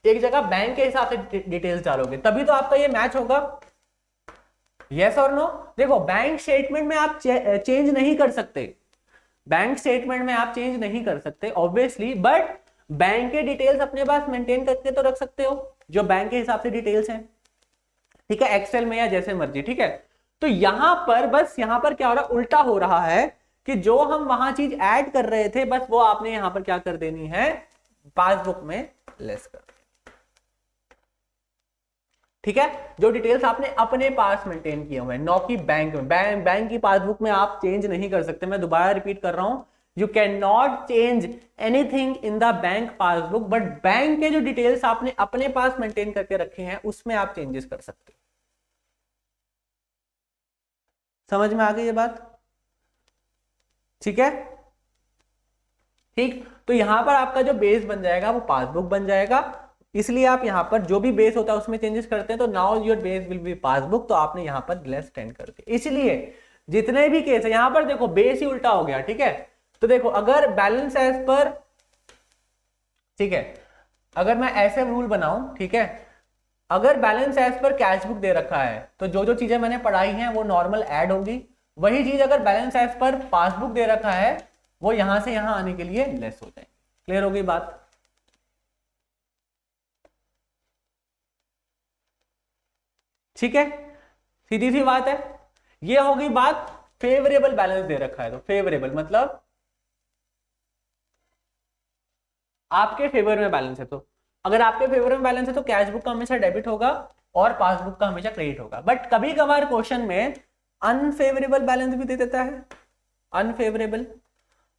एक जगह बैंक के हिसाब से डिटेल्स डालोगे, तभी तो आपका ये मैच होगा। यस और नो? देखो बैंक स्टेटमेंट में आप चेंज नहीं कर सकते, बैंक स्टेटमेंट में आप चेंज नहीं कर सकते ऑब्वियसली, बट बैंक के डिटेल्स अपने पास मेंटेन करके तो रख सकते हो, जो बैंक के हिसाब से डिटेल्स हैं। ठीक है, एक्सेल में या जैसे मर्जी। ठीक है, तो यहां पर बस, यहां पर क्या हो रहा है, उल्टा हो रहा है कि जो हम वहां चीज ऐड कर रहे थे, बस वो आपने यहां पर क्या कर देनी है, पासबुक में लेस कर। ठीक है, जो डिटेल्स आपने अपने पास मेंटेन किए हुए हैं, नौ की बैंक में, बैंक की पासबुक में आप चेंज नहीं कर सकते। मैं दोबारा रिपीट कर रहा हूं, you can not change anything in the bank passbook, but bank के जो डिटेल्स आपने अपने पास मेंटेन करके रखे हैं उसमें आप चेंजेस कर सकते हो। समझ में आ गई ये बात? ठीक है, ठीक, तो यहां पर आपका जो बेस बन जाएगा वो पासबुक बन जाएगा, इसलिए आप यहां पर जो भी बेस होता है उसमें चेंजेस करते हैं, तो now your base will be passbook, तो आपने यहां पर लेस 10 कर दिया। इसलिए जितने भी केस है यहां पर देखो बेस ही उल्टा हो गया। ठीक है, तो देखो अगर बैलेंस एज पर, ठीक है, अगर मैं ऐसे रूल बनाऊं, ठीक है, अगर balance as per cash book दे रखा है तो जो जो चीजें मैंने पढ़ाई हैं वो नॉर्मल ऐड होगी, वही चीज अगर बैलेंस एज पर पासबुक दे रखा है वो यहां से यहां आने के लिए लेस हो जाएंगे। क्लियर हो गई बात? ठीक है, सीधी सी बात है। ये होगी बात, फेवरेबल बैलेंस दे रखा है तो फेवरेबल मतलब आपके फेवर में बैलेंस है तो। अगर आपके फेवर में बैलेंस है तो कैश बुक का हमेशा डेबिट होगा और पासबुक का हमेशा क्रेडिट होगा। बट कभी कभार क्वेश्चन में अनफेवरेबल बैलेंस भी दे देता है। अनफेवरेबल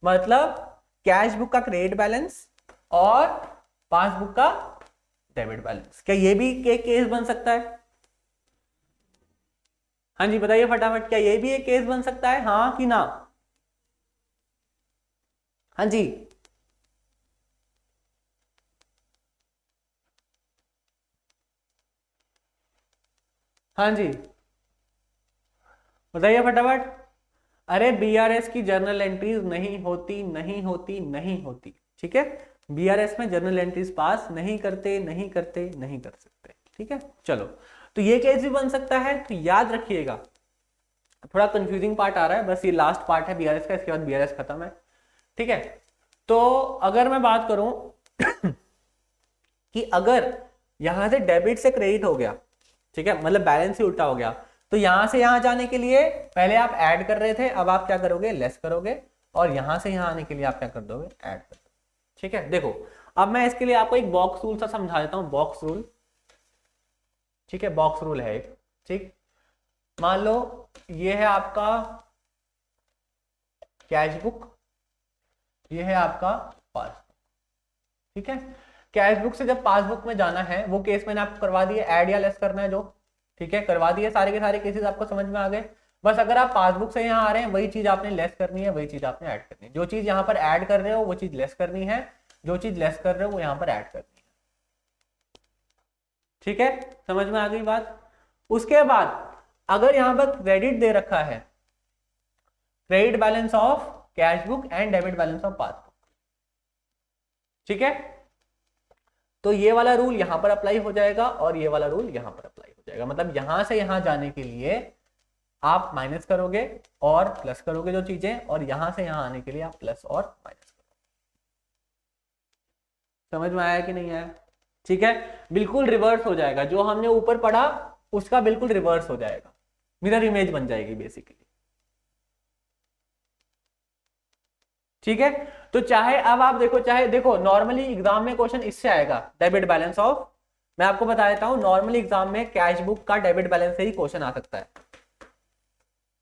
मतलब कैश बुक का क्रेडिट बैलेंस और पासबुक का डेबिट बैलेंस। क्या ये भी एक केस बन सकता है? हाँ जी बताइए फटाफट, क्या ये भी एक केस बन सकता है, हाँ कि ना? हाँ जी हाँ जी बताइए फटाफट। अरे बीआरएस की जर्नल एंट्रीज नहीं होती, नहीं होती, नहीं होती, ठीक है। बीआरएस में जर्नल एंट्रीज पास नहीं करते, नहीं करते, नहीं कर सकते, ठीक है। चलो, तो ये केस भी बन सकता है, तो याद रखिएगा। थोड़ा कंफ्यूजिंग पार्ट आ रहा है, बस ये लास्ट पार्ट है बीआरएस का, इसके बाद बीआरएस खत्म है, ठीक है। तो अगर मैं बात करूं कि अगर यहां से डेबिट से क्रेडिट हो गया, ठीक है, मतलब बैलेंस ही उल्टा हो गया, तो यहां से यहां जाने के लिए पहले आप ऐड कर रहे थे, अब आप क्या करोगे, लेस करोगे, और यहां से यहां आने के लिए आप क्या कर दोगे, ऐड कर दोगे, ठीक है। देखो अब मैं इसके लिए आपको एक बॉक्स रूल सा समझा देता हूं, बॉक्स रूल, ठीक है। बॉक्स रूल है एक, ठीक। मान लो ये है आपका कैश बुक, ये है आपका पासबुक, ठीक है। कैश बुक से जब पासबुक में जाना है, वो केस मैंने आपको करवा दिया, ऐड या लेस करना है जो, ठीक है, करवा दिए। सारे के सारे केसेस आपको समझ में आ गए। बस अगर आप पासबुक से यहाँ आ रहे हैं, वही चीज आपने लेस करनी है, वही चीज आपने ऐड करनी है। जो चीज यहाँ पर ऐड कर रहे हो वो चीज लेस करनी है, जो चीज लेस कर रहे हो वो यहाँ पर ऐड करनी है, ठीक है। समझ में आ गई बात। उसके बाद अगर यहाँ पर क्रेडिट दे रखा है, credit balance of cash book and debit balance of passbook, ठीक है, तो ये वाला रूल यहां पर अप्लाई हो जाएगा और ये वाला रूल यहां पर अप्लाई हो जाएगा। मतलब यहां से यहां जाने के लिए आप माइनस करोगे और प्लस करोगे जो चीजें, और यहां से यहां आने के लिए आप प्लस और माइनस करोगे। समझ में आया कि नहीं आया? ठीक है, बिल्कुल रिवर्स हो जाएगा, जो हमने ऊपर पढ़ा उसका बिल्कुल रिवर्स हो जाएगा, मिरर इमेज बन जाएगी बेसिकली, ठीक है। तो चाहे अब आप देखो, चाहे देखो नॉर्मली एग्जाम में क्वेश्चन इससे आएगा, डेबिट बैलेंस ऑफ, मैं आपको बता देता हूं नॉर्मली एग्जाम में कैश बुक का डेबिट बैलेंस से ही क्वेश्चन आ सकता है,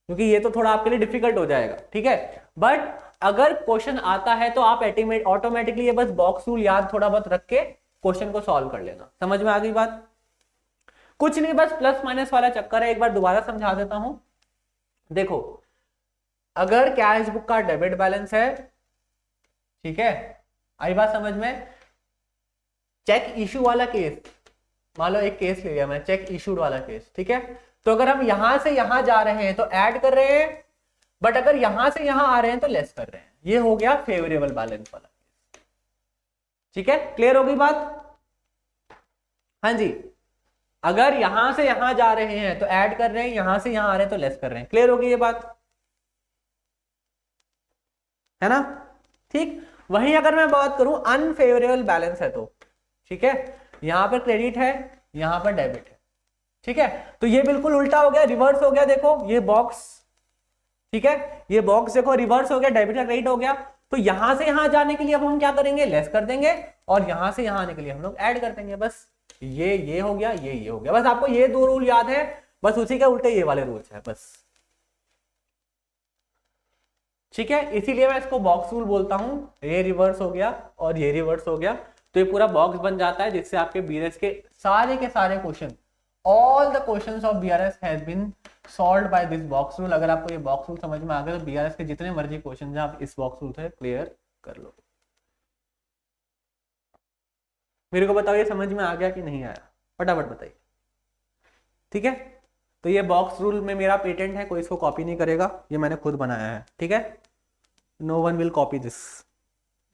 क्योंकि ये तो थोड़ा आपके लिए डिफिकल्ट हो जाएगा, ठीक है। बट अगर क्वेश्चन आता है तो आप ऑटोमेटिकली ये बस बॉक्स रूल याद थोड़ा बहुत रख के क्वेश्चन को सॉल्व कर लेना। समझ में आ गई बात? कुछ नहीं, बस प्लस माइनस वाला चक्कर है, एक बार दोबारा समझा देता हूं। देखो अगर कैश बुक का डेबिट बैलेंस है, ठीक है, आई बात समझ में। चेक इशू वाला केस, मान लो एक केस ले लिया मैं, चेक इशूड वाला केस, ठीक है। तो अगर हम यहां से यहां जा रहे हैं तो ऐड कर रहे हैं, बट अगर यहां से यहां आ रहे हैं तो लेस कर रहे हैं, ये हो गया फेवरेबल बैलेंस वाला, ठीक है। क्लियर होगी बात? हाँ जी, अगर यहां से यहां जा रहे हैं तो ऐड कर रहे हैं, यहां से यहां आ रहे हैं तो लेस कर रहे हैं। क्लियर होगी ये बात, है ना? ठीक। वहीं अगर मैं बात करूं अनफेवरेबल बैलेंस है तो, ठीक है, यहां पर क्रेडिट है, यहां पर डेबिट है, ठीक है, तो ये बिल्कुल उल्टा हो गया, रिवर्स हो गया। देखो ये बॉक्स, ठीक है, ये बॉक्स देखो रिवर्स हो गया, डेबिट का क्रेडिट हो गया। तो यहां से यहां जाने के लिए अब हम क्या करेंगे, लेस कर देंगे, और यहां से यहां आने के लिए हम लोग ऐड कर देंगे। बस ये हो गया, ये हो गया। बस आपको ये दो रूल याद है, बस उसी के उल्टे ये वाले रूल्स है बस, ठीक है। इसीलिए मैं इसको बॉक्स रूल बोलता हूं, ये रिवर्स हो गया और ये रिवर्स हो गया, तो ये पूरा बॉक्स बन जाता है, जिससे आपके बीआरएस के सारे question, all the questions of BRS has been solved by this box rule. अगर आपको ये बॉक्स रूल समझ में आ गया तो बीआरएस के जितने मर्जी क्वेश्चन हैं आप इस बॉक्स रूल से क्लियर कर लो। मेरे को बताओ ये समझ में आ गया कि नहीं आया, फटाफट बताइए, ठीक है। तो ये बॉक्स रूल में मेरा पेटेंट है, कोई इसको कॉपी नहीं करेगा, ये मैंने खुद बनाया है, ठीक है। No one will copy this,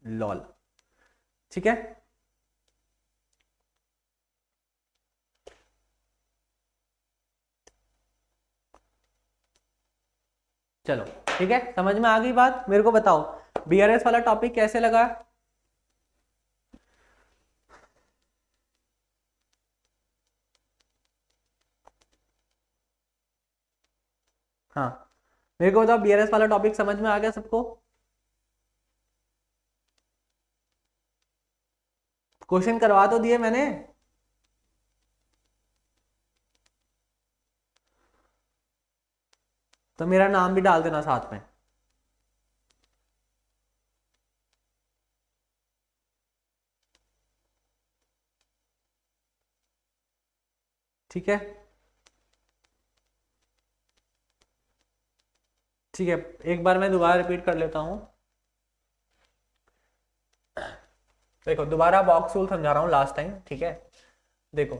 lol, ठीक है। चलो ठीक है, समझ में आ गई बात। मेरे को बताओ बीआरएस वाला टॉपिक कैसे लगा? हाँ, मेरे को बताओ बीआरएस वाला टॉपिक समझ में आ गया सबको? क्वेश्चन करवा तो दिए मैंने। तो मेरा नाम भी डाल देना साथ में। ठीक है, ठीक है, एक बार मैं दोबारा रिपीट कर लेता हूं। देखो दोबारा बॉक्स रूल समझा रहा हूं लास्ट टाइम, ठीक है। देखो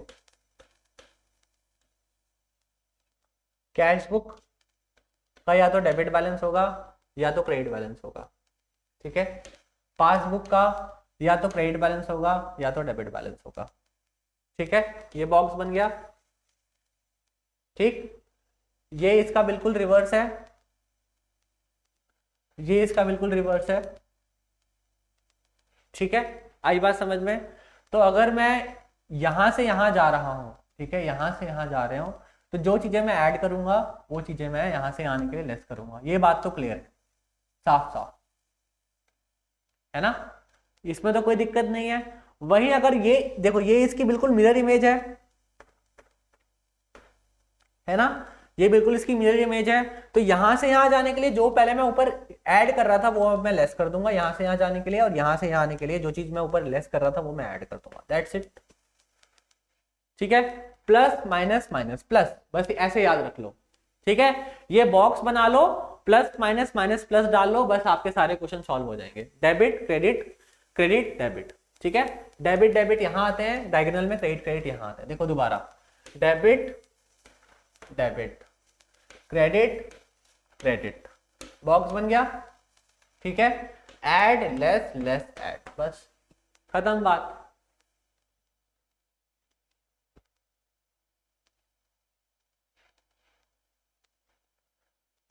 कैश बुक का या तो डेबिट बैलेंस होगा या तो क्रेडिट बैलेंस होगा, ठीक है। पासबुक का या तो क्रेडिट बैलेंस होगा या तो डेबिट बैलेंस होगा, ठीक है। ये बॉक्स बन गया, ठीक। ये इसका बिल्कुल रिवर्स है, ये इसका बिल्कुल रिवर्स है, ठीक है। आई बात समझ में। तो अगर मैं यहां से यहां जा रहा हूं, ठीक है, यहां से यहां जा रहे हूं, तो जो चीजें मैं ऐड करूंगा वो चीजें मैं यहां से आने के लिए लेस करूंगा। ये बात तो क्लियर है, साफ साफ है ना, इसमें तो कोई दिक्कत नहीं है। वही अगर ये देखो, ये इसकी बिल्कुल मिरर इमेज है ना, ये बिल्कुल इसकी मिरर इमेज है। तो यहां से यहां जाने के लिए जो पहले मैं ऊपर ऐड कर रहा था वो अब मैं लेस कर दूंगा यहां से यहां जाने के लिए, और यहां से यहां आने के लिए जो चीज मैं ऊपर लेस कर रहा था वो मैं ऐड कर दूंगा। दैट्स इट, ठीक है। प्लस माइनस माइनस प्लस, बस ऐसे याद रख लो, ठीक है। ये बॉक्स बना लो, प्लस माइनस माइनस प्लस डाल लो, बस आपके सारे क्वेश्चन सॉल्व हो जाएंगे। डेबिट क्रेडिट, क्रेडिट डेबिट, ठीक है। डेबिट डेबिट यहां आते हैं डायगोनल में, क्रेडिट क्रेडिट यहां आते हैं। देखो दोबारा, debit debit, credit credit, box बन गया, ठीक है। ऐड लेस लेस ऐड, बस खत्म बात।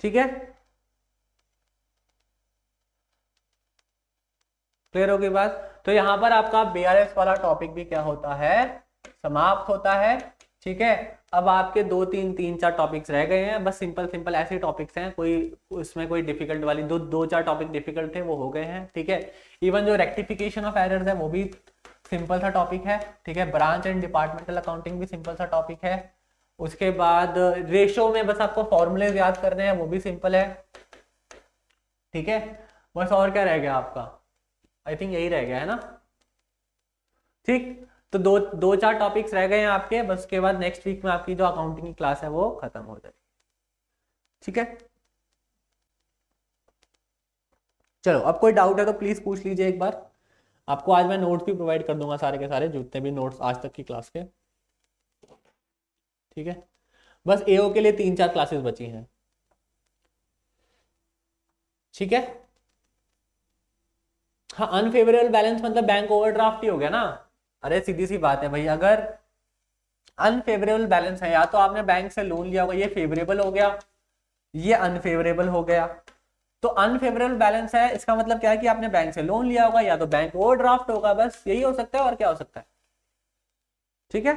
ठीक है, क्लियर होगी बात। तो यहां पर आपका बीआरएस वाला टॉपिक भी क्या होता है, समाप्त होता है, ठीक है। अब आपके तीन चार टॉपिक्स रह गए हैं, बस सिंपल सिंपल ऐसे टॉपिक्स हैं, कोई उसमें कोई डिफिकल्ट वाली दो चार टॉपिक डिफिकल्ट थे वो हो गए हैं, ठीक है। इवन जो रेक्टिफिकेशन ऑफ एरर्स है वो भी सिंपल सा टॉपिक है, ठीक है। ब्रांच एंड डिपार्टमेंटल अकाउंटिंग भी सिंपल सा टॉपिक है। उसके बाद रेशो में बस आपको फॉर्मूले याद करने हैं, वो भी सिंपल है, ठीक है। बस और क्या रह गया आपका, आई थिंक यही रह गया है ना, ठीक। तो दो चार टॉपिक्स रह गए हैं आपके, बस के बाद नेक्स्ट वीक में आपकी जो अकाउंटिंग की क्लास है वो खत्म हो जाएगी, ठीक है। चलो अब कोई डाउट है तो प्लीज पूछ लीजिए एक बार। आपको आज मैं नोट्स भी प्रोवाइड कर दूंगा सारे के सारे, जितने भी नोट्स आज तक की क्लास के, ठीक है। बस एओ के लिए 3-4 क्लासेस बची हैं, ठीक है। हाँ, अनफेवरेबल बैलेंस मतलब बैंक ओवरड्राफ्ट ही हो गया ना। अरे सीधी सी बात है भाई, अगर अनफेवरेबल बैलेंस है, या तो आपने बैंक से लोन लिया होगा, ये फेवरेबल हो गया, ये अनफेवरेबल हो गया। तो अनफेवरेबल बैलेंस है, इसका मतलब क्या है कि आपने बैंक से लोन लिया होगा या तो बैंक ओवरड्राफ्ट होगा, बस यही हो सकता है, और क्या हो सकता है, ठीक है।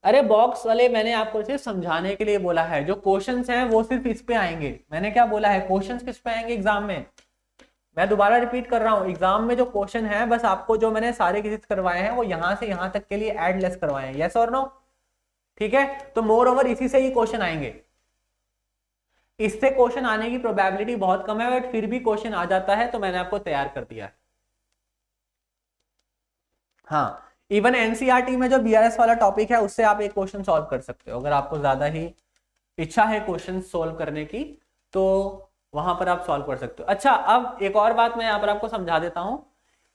अरे बॉक्स वाले मैंने आपको सिर्फ समझाने के लिए बोला है, जो क्वेश्चंस हैं वो सिर्फ इस पे आएंगे। मैंने क्या बोला है, क्वेश्चंस किस पे आएंगे एग्जाम में। मैं दोबारा रिपीट कर रहा हूँ, एग्जाम में जो क्वेश्चन है, बस आपको जो मैंने सारे क्वेश्चन करवाए हैं वो यहां से यहां तक के लिए ऐड लेस करवाए हैं, यस और नो, ठीक है। तो मोर ओवर इसी से ही क्वेश्चन आएंगे, इससे क्वेश्चन आने की प्रोबेबिलिटी बहुत कम है, बट फिर भी क्वेश्चन आ जाता है, तो मैंने आपको तैयार कर दिया है। हाँ, इवन एनसीईआरटी में जो बीआरएस वाला टॉपिक है उससे आप एक क्वेश्चन सॉल्व कर सकते हो, अगर आपको ज्यादा ही इच्छा है क्वेश्चन सॉल्व करने की, तो वहां पर आप सॉल्व कर सकते हो। अच्छा, अब एक और बात मैं यहां पर आपको समझा देता हूं।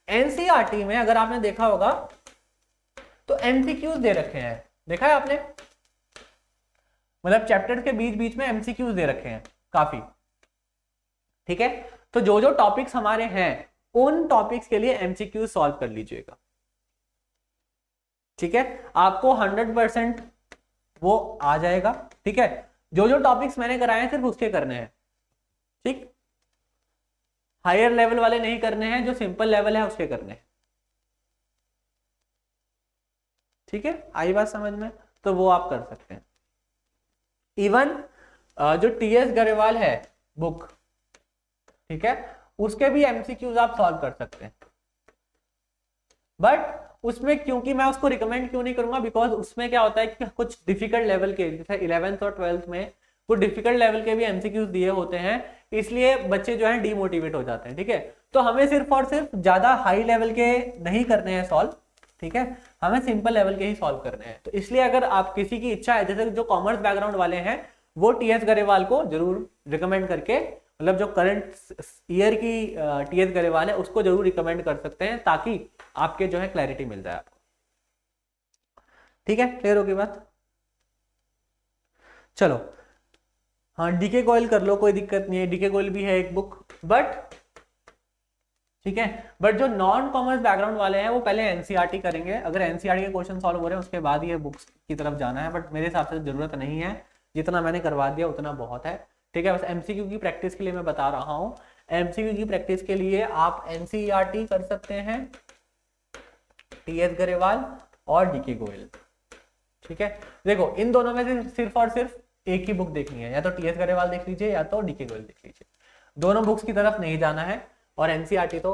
एनसीईआरटी में अगर आपने देखा होगा तो एमसीक्यूज दे रखे हैं, देखा है आपने, मतलब चैप्टर के बीच बीच में एमसीक्यूज दे रखे हैं काफी, ठीक है। तो जो जो टॉपिक्स हमारे हैं उन टॉपिक्स के लिए एमसीक्यू सॉल्व कर लीजिएगा, ठीक है। आपको 100% वो आ जाएगा, ठीक है। जो जो टॉपिक्स मैंने कराए हैं सिर्फ उसके करने हैं, ठीक। हायर लेवल वाले नहीं करने हैं, जो सिंपल लेवल है उसके करने हैं, ठीक है। आई बात समझ में, तो वो आप कर सकते हैं। इवन जो टीएस गरेवाल है बुक, ठीक है, उसके भी एमसीक्यूज आप सॉल्व कर सकते हैं, बट उसमें क्योंकि मैं उसको रिकमेंड क्यों नहीं करूंगा, बिकॉज उसमें क्या होता है कि कुछ डिफिकल्ट लेवल के, जैसे 11th और 12th में वो डिफिकल्ट लेवल के भी एमसीक्यूज दिए होते हैं, इसलिए बच्चे जो है डीमोटिवेट हो जाते हैं। ठीक है, तो हमें सिर्फ और सिर्फ ज्यादा हाई लेवल के नहीं करने हैं सॉल्व, ठीक है, हमें सिंपल लेवल के ही सॉल्व करने हैं। तो इसलिए अगर आप किसी की इच्छा है, जैसे जो कॉमर्स बैकग्राउंड वाले हैं वो टीएस गरेवाल को जरूर रिकमेंड करके, मतलब जो करंट ईयर की टीएस गरेवाल है उसको जरूर रिकमेंड कर सकते हैं, ताकि आपके जो है क्लैरिटी मिल जाए आपको। ठीक है, क्लियर होगी बात? चलो, हाँ डीके गोयल कर लो, कोई दिक्कत नहीं है, डीके गोयल भी है एक बुक, बट ठीक है, बट जो नॉन कॉमर्स बैकग्राउंड वाले हैं वो पहले एनसीईआरटी करेंगे। अगर एनसीईआरटी के क्वेश्चन सॉल्व हो रहे हैं उसके बाद ये बुक्स की तरफ जाना है, बट मेरे हिसाब से जरूरत नहीं है, जितना मैंने करवा दिया उतना बहुत है। ठीक है, बस एमसीक्यू की प्रैक्टिस के लिए मैं बता रहा हूँ, एमसीक्यू की प्रैक्टिस के लिए आप एनसीईआरटी कर सकते हैं, टीएस गरेवाल और डीके गोयल। ठीक है, देखो इन दोनों में से सिर्फ और सिर्फ एक ही बुक देखनी है, या तो टीएस गरेवाल देख लीजिए या तो डीके गोयल देख लीजिए, दोनों बुक्स की तरफ नहीं जाना है। और एनसीईआरटी तो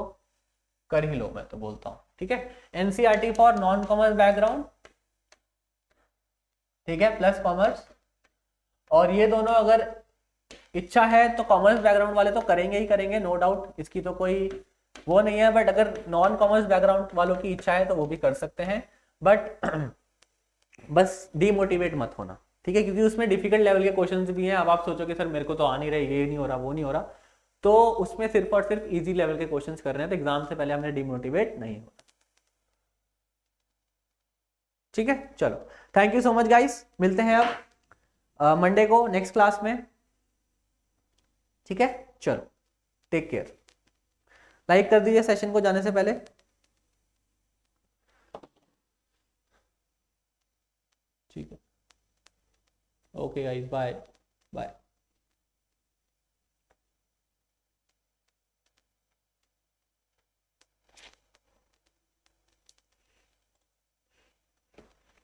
कर ही लो, मैं तो बोलता हूं। ठीक है, NCERT for non commerce background, ठीक है, प्लस कॉमर्स, और ये दोनों अगर इच्छा है तो कॉमर्स बैकग्राउंड वाले तो करेंगे ही करेंगे, नो डाउट, इसकी तो कोई वो नहीं है, बट अगर नॉन कॉमर्स बैकग्राउंड वालों की इच्छा है तो वो भी कर सकते हैं, बट बस डीमोटिवेट मत होना। ठीक है, क्योंकि उसमें डिफिकल्ट लेवल के क्वेश्चंस भी हैं। अब आप सोचो कि सर मेरे को तो आ नहीं रहा, ये नहीं हो रहा, वो नहीं हो रहा, तो उसमें सिर्फ और सिर्फ इजी लेवल के क्वेश्चंस कर रहे हैं, तो एग्जाम से पहले हमने डीमोटिवेट नहीं होना। ठीक है, चलो, thank you so much guys, मिलते हैं अब मंडे को नेक्स्ट क्लास में। ठीक है, चलो, टेक केयर, लाइक कर दीजिए सेशन को जाने से पहले। ठीक है, ओके गाइस, बाय बाय।